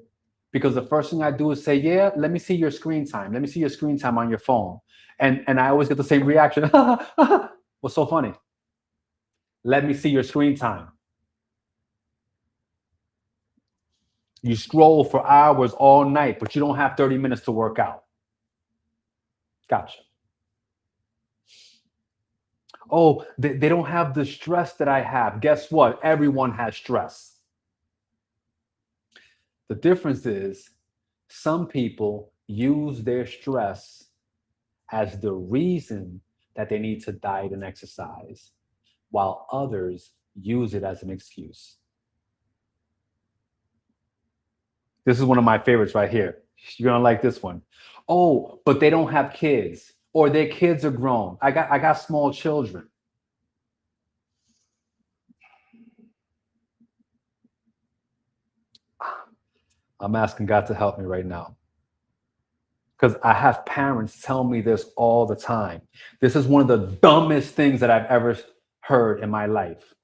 because the first thing I do is say, yeah, let me see your screen time. Let me see your screen time on your phone. And I always get the same reaction. What's so funny? Let me see your screen time. You scroll for hours all night, but you don't have 30 minutes to work out. Gotcha. Oh, they don't have the stress that I have. Guess what? Everyone has stress. The difference is some people use their stress as the reason that they need to diet and exercise, while others use it as an excuse. This is one of my favorites right here. You're gonna like this one. Oh, but they don't have kids, or their kids are grown. I got small children. I'm asking God to help me right now, because I have parents tell me this all the time. This is one of the dumbest things that I've ever heard in my life.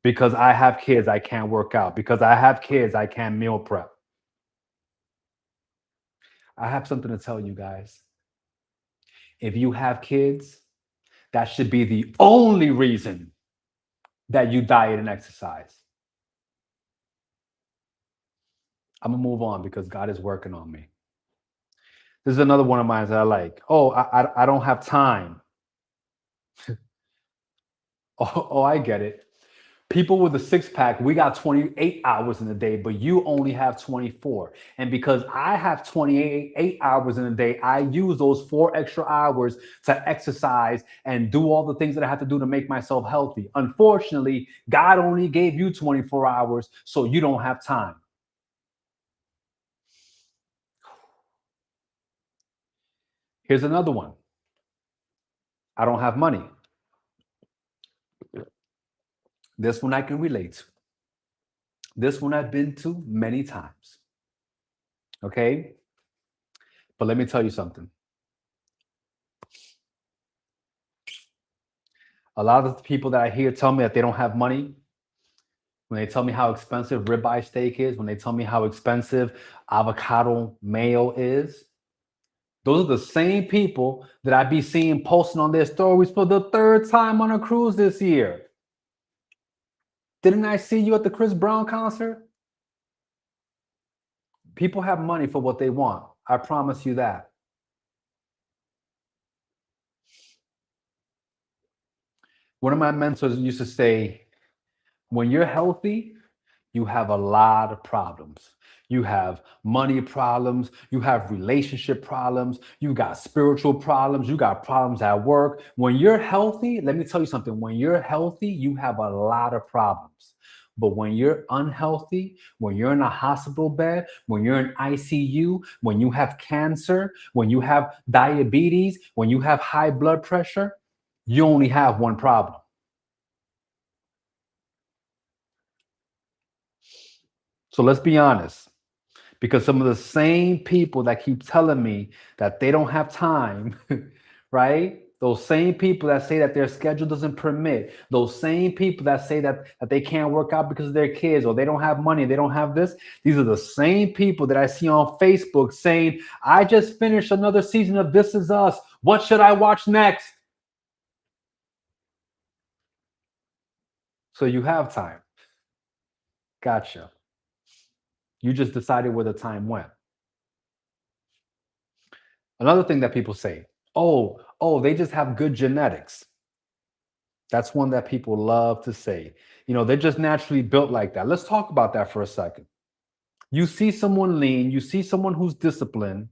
Because I have kids, I can't work out. Because I have kids, I can't meal prep. I have something to tell you guys. If you have kids, that should be the only reason that you diet and exercise. I'm gonna move on because God is working on me. This is another one of mine that I like. Oh, I don't have time. Oh, I get it. People with a six pack, we got 28 hours in a day, but you only have 24. And because I have 28 hours in a day, I use those 4 extra hours to exercise and do all the things that I have to do to make myself healthy. Unfortunately, God only gave you 24 hours, so you don't have time. Here's another one. I don't have money. This one I can relate to. This one I've been to many times. Okay? But let me tell you something. A lot of the people that I hear tell me that they don't have money, when they tell me how expensive ribeye steak is, when they tell me how expensive avocado mayo is, those are the same people that I be seeing posting on their stories for the third time on a cruise this year. Didn't I see you at the Chris Brown concert? People have money for what they want. I promise you that. One of my mentors used to say, when you're healthy, you have a lot of problems. You have money problems, you have relationship problems, you got spiritual problems, you got problems at work. When you're healthy, let me tell you something. When you're healthy, you have a lot of problems. But when you're unhealthy, when you're in a hospital bed, when you're in ICU, when you have cancer, when you have diabetes, when you have high blood pressure, you only have one problem. So let's be honest, because some of the same people that keep telling me that they don't have time, right? Those same people that say that their schedule doesn't permit, those same people that say that they can't work out because of their kids or they don't have money, they don't have this. These are the same people that I see on Facebook saying, I just finished another season of This Is Us. What should I watch next? So you have time. Gotcha. You just decided where the time went. Another thing that people say, they just have good genetics. That's one that people love to say. They're just naturally built like that. Let's talk about that for a second. You see someone lean, you see someone who's disciplined,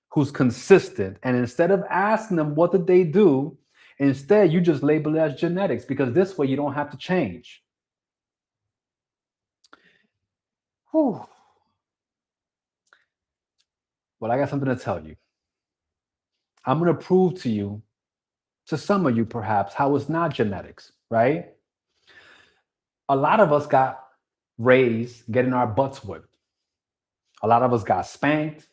who's consistent, and instead of asking them what did they do, instead you just label it as genetics because this way you don't have to change. Whew. Well, I got something to tell you. I'm going to prove to you, to some of you perhaps, how it's not genetics, right? A lot of us got raised getting our butts whipped. A lot of us got spanked.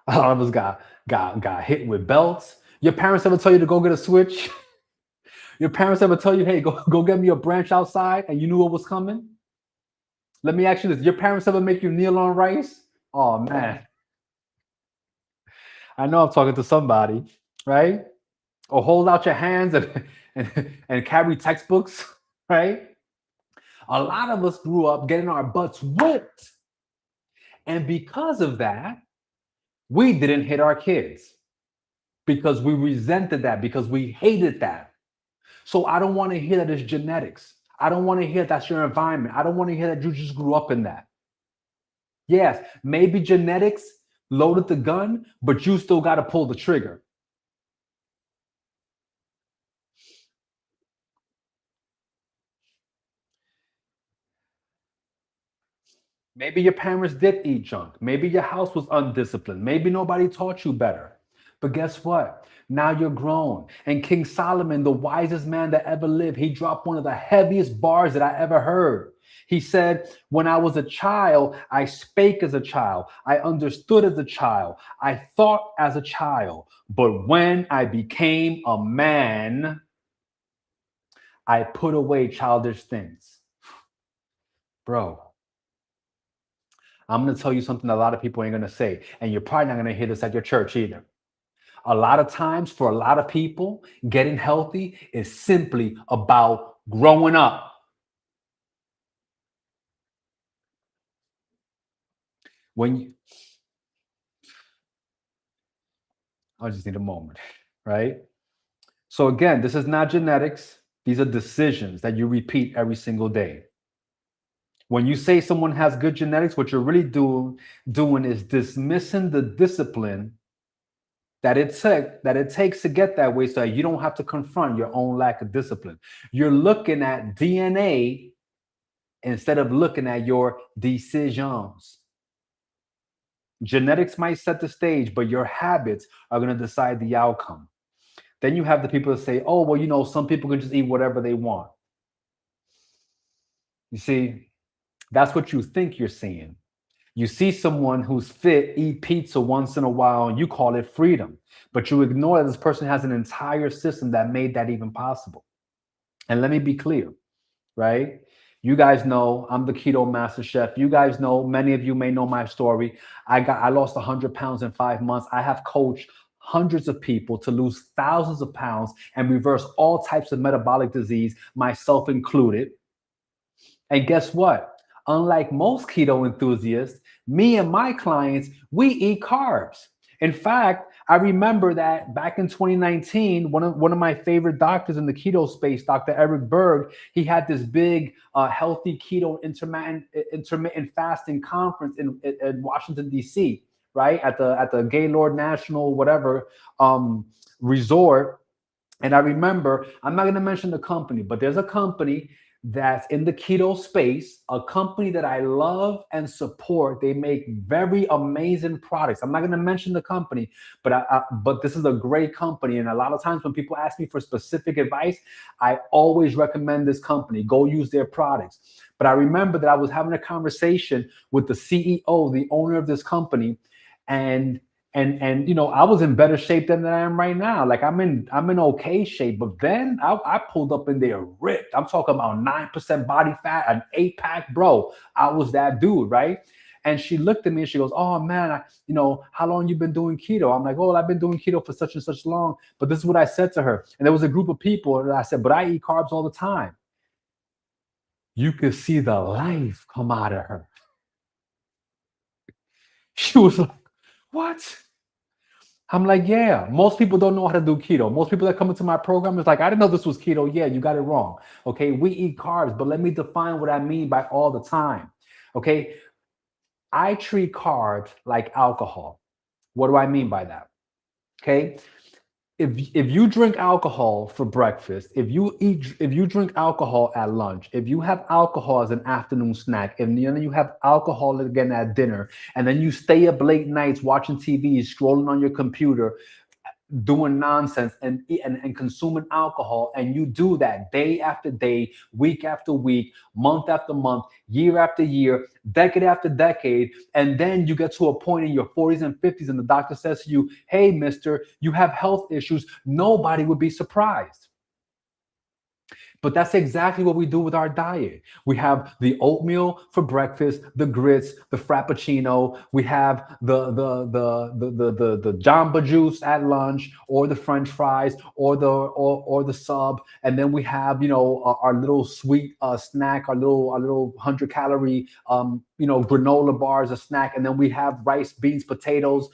A lot of us got hit with belts. Your parents ever tell you to go get a switch? Your parents ever tell you, hey, go get me a branch outside, and you knew what was coming? Let me ask you this. Your parents ever make you kneel on rice? Oh man. I know I'm talking to somebody, right? Or hold out your hands and carry textbooks, right? A lot of us grew up getting our butts whipped. And because of that, we didn't hit our kids because we resented that, because we hated that. So I don't want to hear that it's genetics. I don't want to hear that's your environment. I don't want to hear that you just grew up in that. Yes, maybe genetics loaded the gun, but you still got to pull the trigger. Maybe your parents did eat junk. Maybe your house was undisciplined. Maybe nobody taught you better. But guess what? Now you're grown. And King Solomon, the wisest man that ever lived, he dropped one of the heaviest bars that I ever heard. He said, when I was a child, I spake as a child. I understood as a child. I thought as a child. But when I became a man, I put away childish things. Bro, I'm going to tell you something that a lot of people ain't going to say. And you're probably not going to hear this at your church either. A lot of times, for a lot of people, getting healthy is simply about growing up. I just need a moment, right? So again, this is not genetics. These are decisions that you repeat every single day. When you say someone has good genetics, what you're really doing is dismissing the discipline that it takes to get that way, so that you don't have to confront your own lack of discipline. You're looking at DNA instead of looking at your decisions. Genetics might set the stage, but your habits are going to decide the outcome. Then you have the people that say, oh, well, some people can just eat whatever they want. You see, that's what you think you're seeing. You see someone who's fit eat pizza once in a while and you call it freedom, but you ignore that this person has an entire system that made that even possible. And let me be clear, right? You guys know I'm the keto master chef. You guys know, many of you may know my story. I lost 100 pounds in 5 months. I have coached hundreds of people to lose thousands of pounds and reverse all types of metabolic disease, myself included. And guess what? Unlike most keto enthusiasts, me and my clients, we eat carbs. In fact, I remember that back in 2019, one of my favorite doctors in the keto space, Dr. Eric Berg, he had this big healthy keto intermittent fasting conference in Washington D.C. Right at the Gaylord National whatever resort. And I remember, I'm not going to mention the company, but there's a company that's in the keto space, a company that I love and support. They make very amazing products. I'm not going to mention the company, but this is a great company. And a lot of times when people ask me for specific advice, I always recommend this company. Go use their products. But I remember that I was having a conversation with the CEO, the owner of this company, and I was in better shape than I am right now. Like I'm in okay shape, but then I pulled up in there ripped. I'm talking about 9% body fat, an 8-pack, bro. I was that dude, right? And she looked at me and she goes, "Oh man, how long you been doing keto?" I'm like, "Oh, I've been doing keto for such and such long." But this is what I said to her, and there was a group of people, and I said, "But I eat carbs all the time." You could see the life come out of her. She was like, "What?" I'm like, yeah, most people don't know how to do keto. Most people that come into my program is like, I didn't know this was keto. Yeah, you got it wrong. Okay, we eat carbs, but let me define what I mean by all the time. Okay, I treat carbs like alcohol. What do I mean by that? Okay, if you drink alcohol for breakfast, if you drink alcohol at lunch, if you have alcohol as an afternoon snack, and then you have alcohol again at dinner, and then you stay up late nights watching TV, scrolling on your computer, doing nonsense and consuming alcohol, and you do that day after day, week after week, month after month, year after year, decade after decade, and then you get to a point in your 40s and 50s and the doctor says to you, "Hey mister, you have health issues," nobody would be surprised. But that's exactly what we do with our diet. We have the oatmeal for breakfast, the grits, the frappuccino. We have the Jamba Juice at lunch, or the French fries, or the sub, and then we have our little sweet snack, our little 100 calorie granola bars, a snack, and then we have rice, beans, potatoes,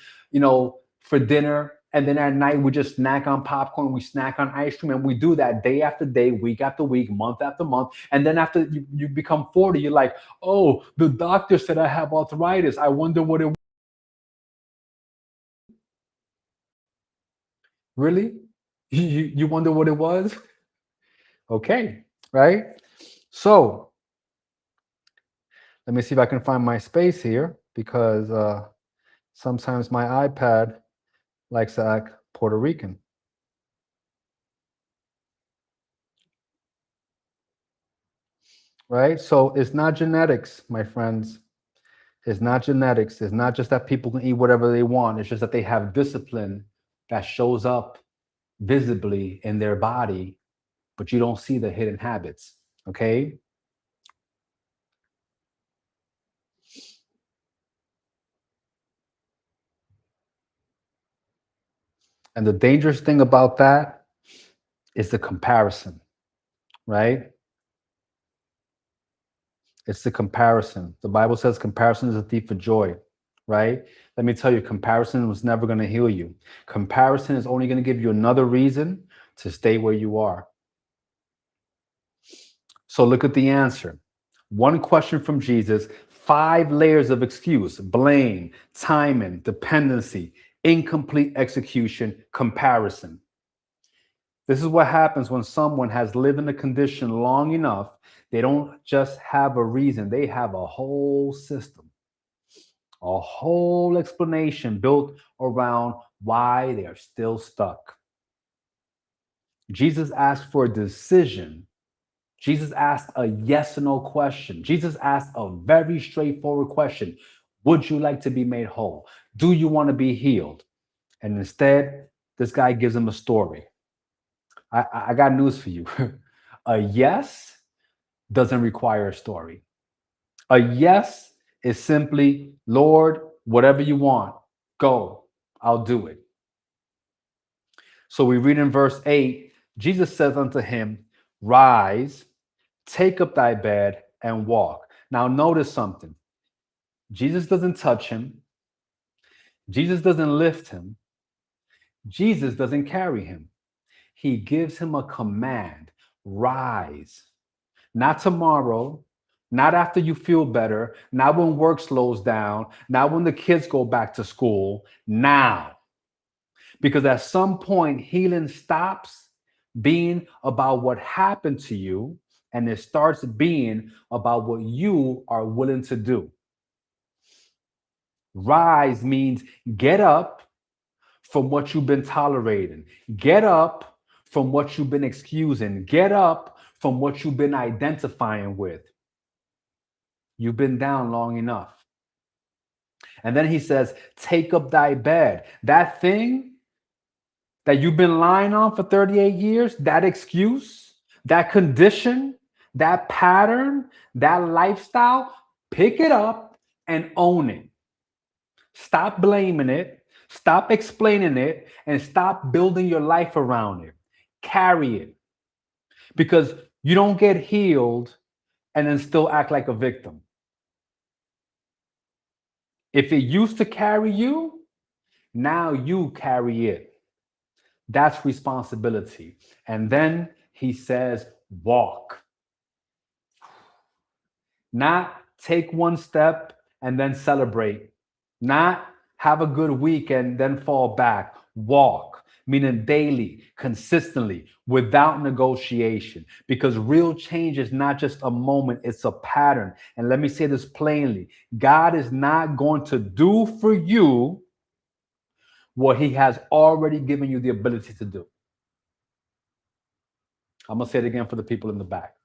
for dinner. And then at night, we just snack on popcorn, we snack on ice cream, and we do that day after day, week after week, month after month. And then after you become 40, you're like, "Oh, the doctor said I have arthritis. I wonder what it really?" You wonder what it was? Okay, right? So let me see if I can find my space here, because sometimes my iPad likes to act Puerto Rican, right? So it's not genetics, my friends. It's not genetics. It's not just that people can eat whatever they want. It's just that they have discipline that shows up visibly in their body, but you don't see the hidden habits. Okay. And the dangerous thing about that is the comparison, right? It's the comparison. The Bible says comparison is a thief of joy, right? Let me tell you, comparison was never going to heal you. Comparison is only going to give you another reason to stay where you are. So look at the answer. One question from Jesus, 5 layers of excuse: blame, timing, dependency, incomplete execution, comparison. This is what happens when someone has lived in a condition long enough. They don't just have a reason, they have a whole system, a whole explanation built around why they are still stuck. Jesus asked for a decision. Jesus asked a yes or no question. Jesus asked a very straightforward question: would you like to be made whole? Do you want to be healed? And instead, this guy gives him a story. I got news for you. A yes doesn't require a story. A yes is simply, Lord, whatever you want, go, I'll do it. So we read in verse 8, Jesus says unto him, rise, take up thy bed and walk. Now notice something. Jesus doesn't touch him. Jesus doesn't lift him. Jesus doesn't carry him. He gives him a command, rise. Not tomorrow, not after you feel better, not when work slows down, not when the kids go back to school, now. Because at some point, healing stops being about what happened to you and it starts being about what you are willing to do. Rise means get up from what you've been tolerating, get up from what you've been excusing, get up from what you've been identifying with. You've been down long enough. And then he says, take up thy bed. That thing that you've been lying on for 38 years, that excuse, that condition, that pattern, that lifestyle, pick it up and own it. Stop blaming it, stop explaining it, and stop building your life around it. Carry it. Because you don't get healed and then still act like a victim. If it used to carry you, now you carry it. That's responsibility. And then he says, walk. Not take one step and then celebrate. Not have a good week and then fall back. Walk, meaning daily, consistently, without negotiation. Because real change is not just a moment, it's a pattern. And let me say this plainly, God is not going to do for you what he has already given you the ability to do. I'm going to say it again for the people in the back.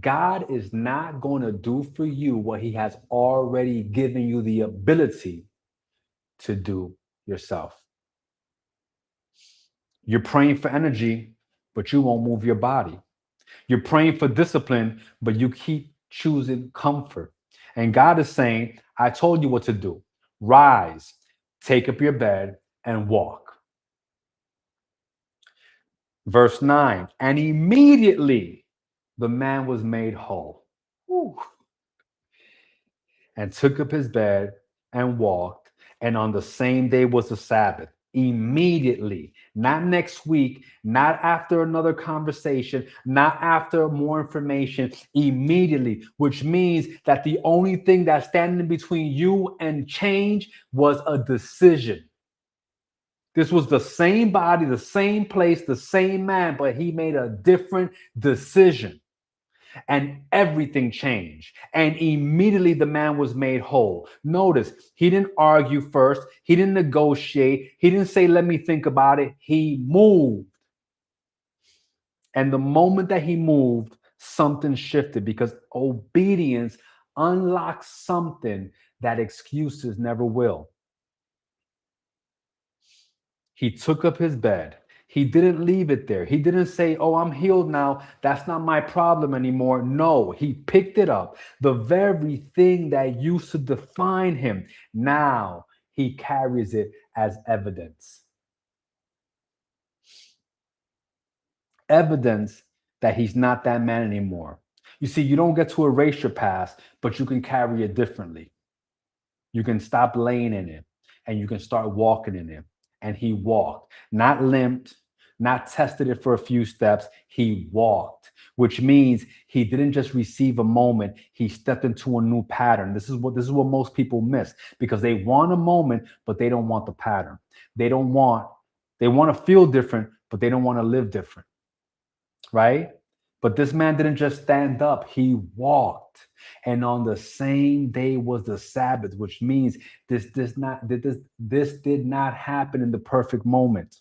God is not going to do for you what he has already given you the ability to do yourself. You're praying for energy, but you won't move your body. You're praying for discipline, but you keep choosing comfort. And God is saying, I told you what to do. Rise, take up your bed, and walk. Verse 9, and immediately the man was made whole. Whew. And took up his bed and walked. And on the same day was the Sabbath. Immediately, not next week, not after another conversation, not after more information, immediately, which means that the only thing that's standing between you and change was a decision. This was the same body, the same place, the same man, but he made a different decision. And everything changed. And immediately the man was made whole. Notice, he didn't argue first. He didn't negotiate. He didn't say, let me think about it. He moved. And the moment that he moved, something shifted because obedience unlocks something that excuses never will. He took up his bed. He didn't leave it there. He didn't say, oh, I'm healed now. That's not my problem anymore. No, he picked it up. The very thing that used to define him, now he carries it as evidence. Evidence that he's not that man anymore. You see, you don't get to erase your past, but you can carry it differently. You can stop laying in it and you can start walking in it. And he walked, not limped, not tested it for a few steps. He walked, which means he didn't just receive a moment. He stepped into a new pattern. This is what most people miss because they want a moment, but they don't want the pattern. They want to feel different, but they don't want to live different. Right? But this man didn't just stand up, he walked. And on the same day was the Sabbath, which means this did not happen in the perfect moment.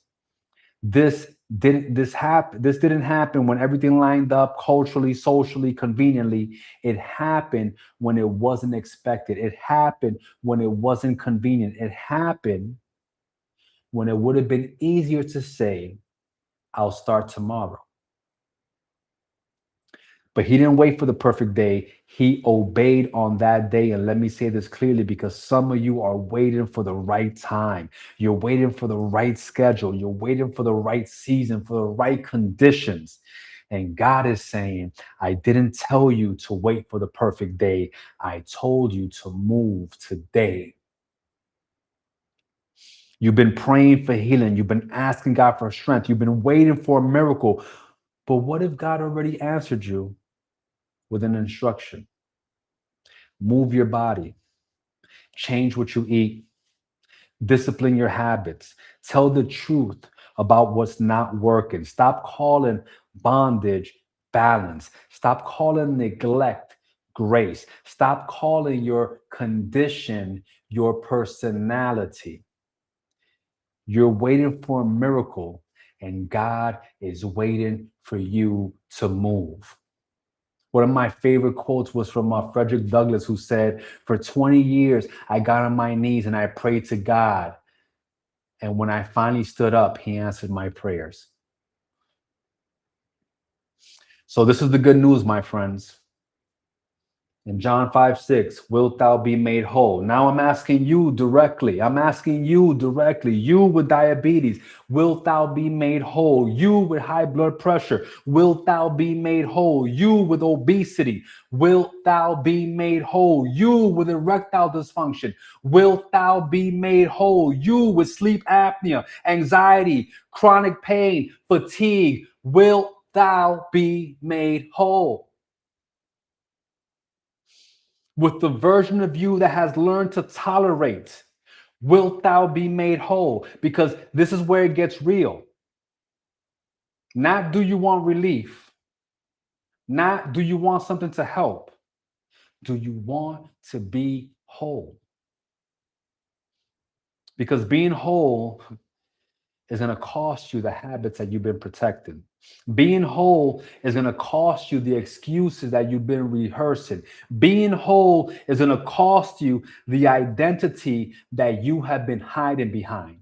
This didn't happen when everything lined up culturally, socially, conveniently. It happened when it wasn't expected. It happened when it wasn't convenient. It happened when it would have been easier to say, I'll start tomorrow. But he didn't wait for the perfect day. He obeyed on that day. And let me say this clearly, because some of you are waiting for the right time. You're waiting for the right schedule. You're waiting for the right season, for the right conditions. And God is saying, I didn't tell you to wait for the perfect day. I told you to move today. You've been praying for healing. You've been asking God for strength. You've been waiting for a miracle. But what if God already answered you with an instruction? Move your body, change what you eat, discipline your habits, tell the truth about what's not working. Stop calling bondage balance. Stop calling neglect grace. Stop calling your condition your personality. You're waiting for a miracle, and God is waiting for you to move. One of my favorite quotes was from Frederick Douglass, who said, "For 20 years, I got on my knees and I prayed to God. And when I finally stood up, he answered my prayers." So this is the good news, my friends. In John 5:6, wilt thou be made whole? Now I'm asking you directly. You with diabetes, wilt thou be made whole? You with high blood pressure, wilt thou be made whole? You with obesity, wilt thou be made whole? You with erectile dysfunction, wilt thou be made whole? You with sleep apnea, anxiety, chronic pain, fatigue, wilt thou be made whole? With the version of you that has learned to tolerate, wilt thou be made whole? Because this is where it gets real. Not do you want relief? Not do you want something to help? Do you want to be whole? Because being whole is going to cost you the habits that you've been protecting. Being whole is going to cost you the excuses that you've been rehearsing. Being whole is going to cost you the identity that you have been hiding behind.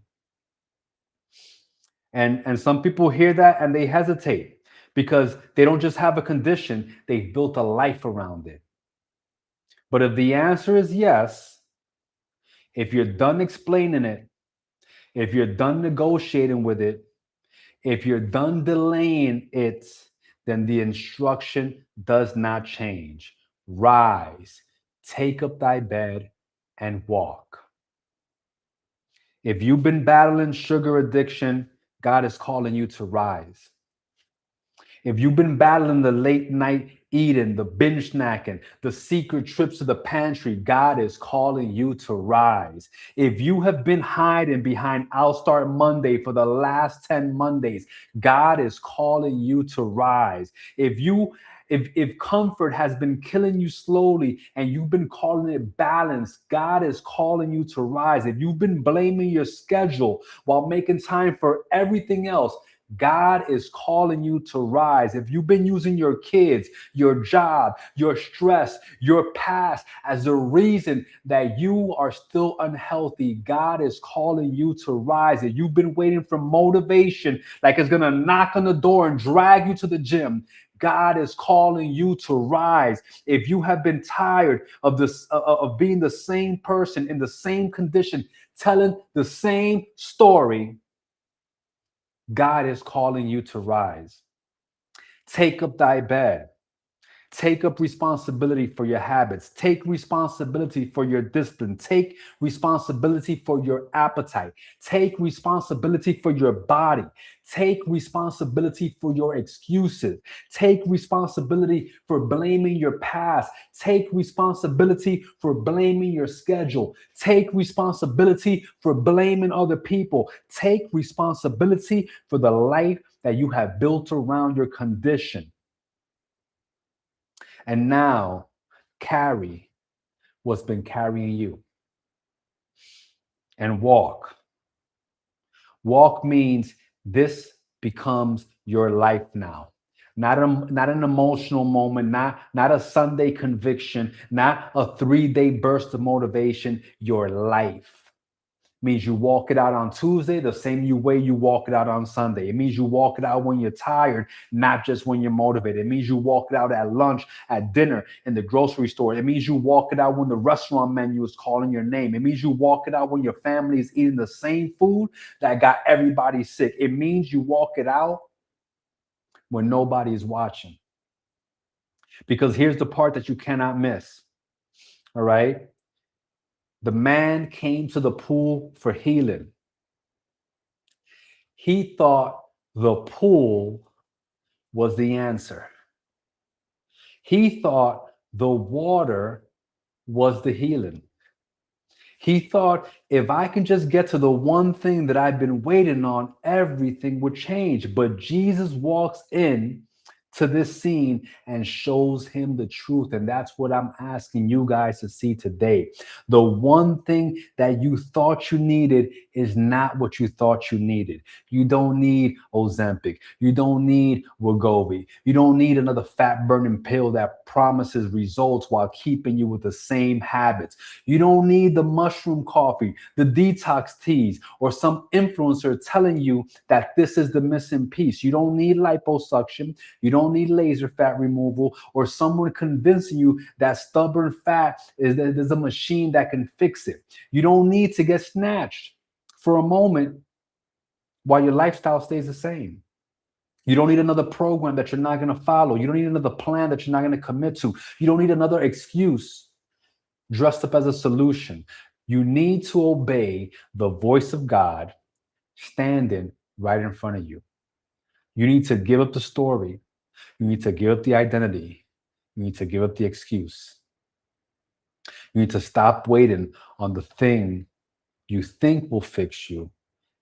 And some people hear that and they hesitate because they don't just have a condition, they've built a life around it. But if the answer is yes, if you're done explaining it, if you're done negotiating with it, if you're done delaying it, then the instruction does not change. Rise, take up thy bed, and walk. If you've been battling sugar addiction, God is calling you to rise. If you've been battling the late night eating, the binge snacking, the secret trips to the pantry, God is calling you to rise. If you have been hiding behind I'll Start Monday for the last 10 Mondays, God is calling you to rise. If comfort has been killing you slowly and you've been calling it balance, God is calling you to rise. If you've been blaming your schedule while making time for everything else, God is calling you to rise. If you've been using your kids, your job, your stress, your past as the reason that you are still unhealthy, God is calling you to rise. If you've been waiting for motivation, like it's going to knock on the door and drag you to the gym, God is calling you to rise. If you have been tired of this, of being the same person in the same condition, telling the same story, God is calling you to rise. Take up thy bed. Take up responsibility for your habits. Take responsibility for your discipline. Take responsibility for your appetite. Take responsibility for your body. Take responsibility for your excuses. Take responsibility for blaming your past. Take responsibility for blaming your schedule. Take responsibility for blaming other people. Take responsibility for the life that you have built around your condition. And now carry what's been carrying you and walk. Walk means this becomes your life now. Not an emotional moment, not a Sunday conviction, not a 3-day burst of motivation, your life. Means you walk it out on Tuesday the same way you walk it out on Sunday. It means you walk it out when you're tired, not just when you're motivated. It means you walk it out at lunch, at dinner, in the grocery store. It means you walk it out when the restaurant menu is calling your name. It means you walk it out when your family is eating the same food that got everybody sick. It means you walk it out when nobody is watching. Because here's the part that you cannot miss. All right. The man came to the pool for healing. He thought the pool was the answer. He thought the water was the healing. He thought if I can just get to the one thing that I've been waiting on, everything would change. But Jesus walks in to this scene and shows him the truth. And that's what I'm asking you guys to see today. The one thing that you thought you needed is not what you thought you needed. You don't need Ozempic. You don't need Wegovy. You don't need another fat burning pill that promises results while keeping you with the same habits. You don't need the mushroom coffee, the detox teas, or some influencer telling you that this is the missing piece. You don't need liposuction. You don't need laser fat removal, or someone convincing you that stubborn fat is that there's a machine that can fix it. You don't need to get snatched for a moment while your lifestyle stays the same. You don't need another program that you're not going to follow. You don't need another plan that you're not going to commit to. You don't need another excuse dressed up as a solution. You need to obey the voice of God standing right in front of you. You need to give up the story. You need to give up the identity. You need to give up the excuse. You need to stop waiting on the thing you think will fix you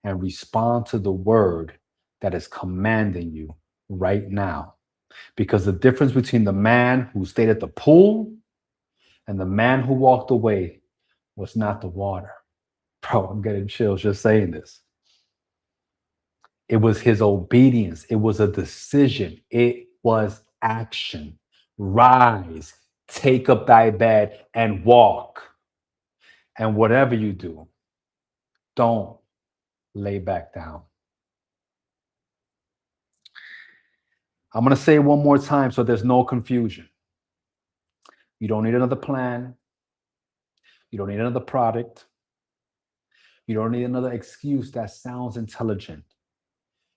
and respond to the word that is commanding you right now. Because the difference between the man who stayed at the pool and the man who walked away was not the water. Bro, I'm getting chills just saying this. It was his obedience. It was a decision. It was action. Rise, take up thy bed and walk. And whatever you do, don't lay back down. I'm going to say it one more time so there's no confusion. You don't need another plan. You don't need another product. You don't need another excuse that sounds intelligent.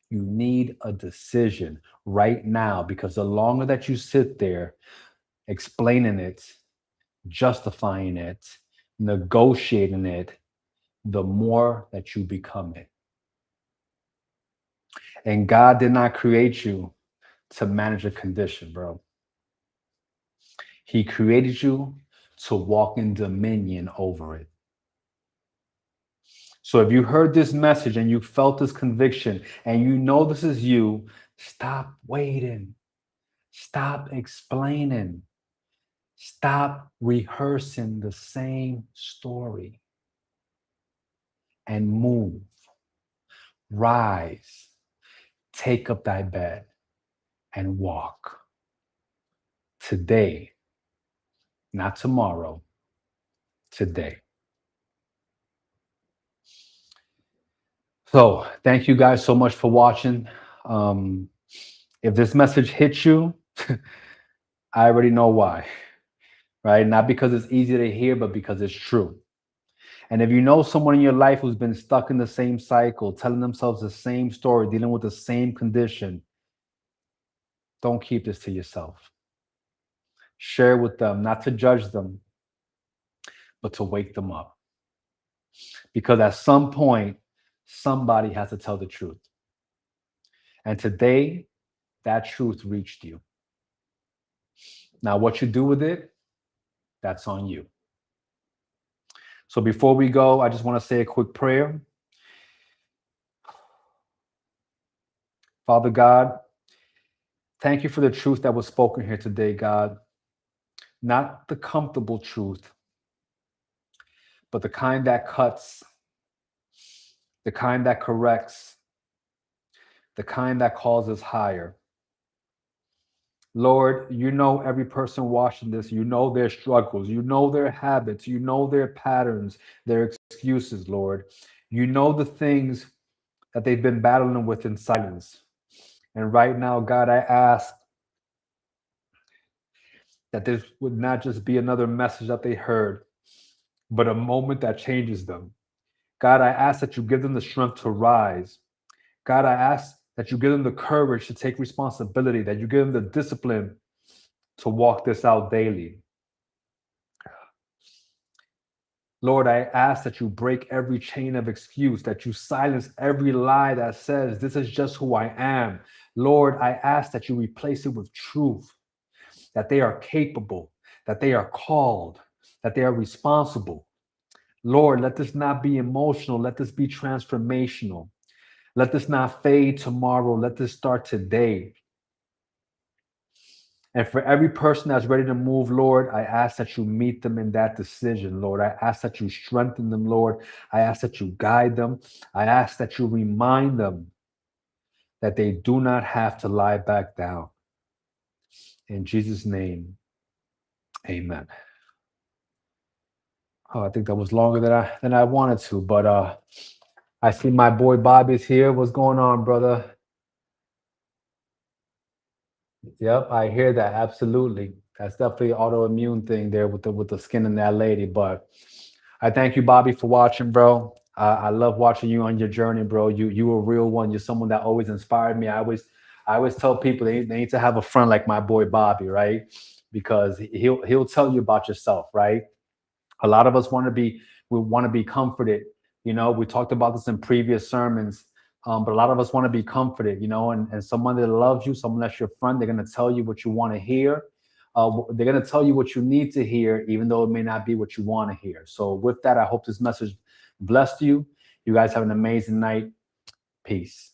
You need a decision right now, because the longer that you sit there explaining it, justifying it, negotiating it, the more that you become it. And God did not create you to manage a condition, bro. He created you to walk in dominion over it. So if you heard this message and you felt this conviction and you know this is you, stop waiting. Stop explaining. Stop rehearsing the same story and move. Rise. Take up thy bed and walk. Today, not tomorrow, today. So thank you guys so much for watching. If this message hits you, I already know why, right? Not because it's easy to hear, but because it's true. And if you know someone in your life who's been stuck in the same cycle, telling themselves the same story, dealing with the same condition, don't keep this to yourself. Share with them, not to judge them, but to wake them up. Because at some point, somebody has to tell the truth. And today, that truth reached you. Now, what you do with it, that's on you. So before we go, I just want to say a quick prayer. Father God, thank you for the truth that was spoken here today, God. Not the comfortable truth, but the kind that cuts, the kind that corrects, the kind that calls us higher. Lord, you know every person watching this. You know their struggles. You know their habits. You know their patterns, their excuses, Lord. You know the things that they've been battling with in silence. And right now, God, I ask that this would not just be another message that they heard, but a moment that changes them. God, I ask that you give them the strength to rise. God, I ask that you give them the courage to take responsibility, that you give them the discipline to walk this out daily. Lord, I ask that you break every chain of excuse, that you silence every lie that says, this is just who I am. Lord, I ask that you replace it with truth, that they are capable, that they are called, that they are responsible. Lord, let this not be emotional. Let this be transformational. Let this not fade tomorrow. Let this start today. And for every person that's ready to move, Lord, I ask that you meet them in that decision, Lord. I ask that you strengthen them, Lord. I ask that you guide them. I ask that you remind them that they do not have to lie back down. In Jesus' name, amen. Oh, I think that was longer than I wanted to, but I see my boy Bobby's here. What's going on, brother? Yep, I hear that. Absolutely. That's definitely an autoimmune thing there with the skin in that lady. But I thank you, Bobby, for watching, bro. I love watching you on your journey, bro. You a real one. You're someone that always inspired me. I always tell people they need to have a friend like my boy Bobby, right? Because he'll tell you about yourself, right? A lot of us we want to be comforted. You know, we talked about this in previous sermons, but a lot of us want to be comforted. You know, and someone that loves you, someone that's your friend, they're going to tell you what you want to hear. They're going to tell you what you need to hear, even though it may not be what you want to hear. So, with that, I hope this message blessed you. You guys have an amazing night. Peace.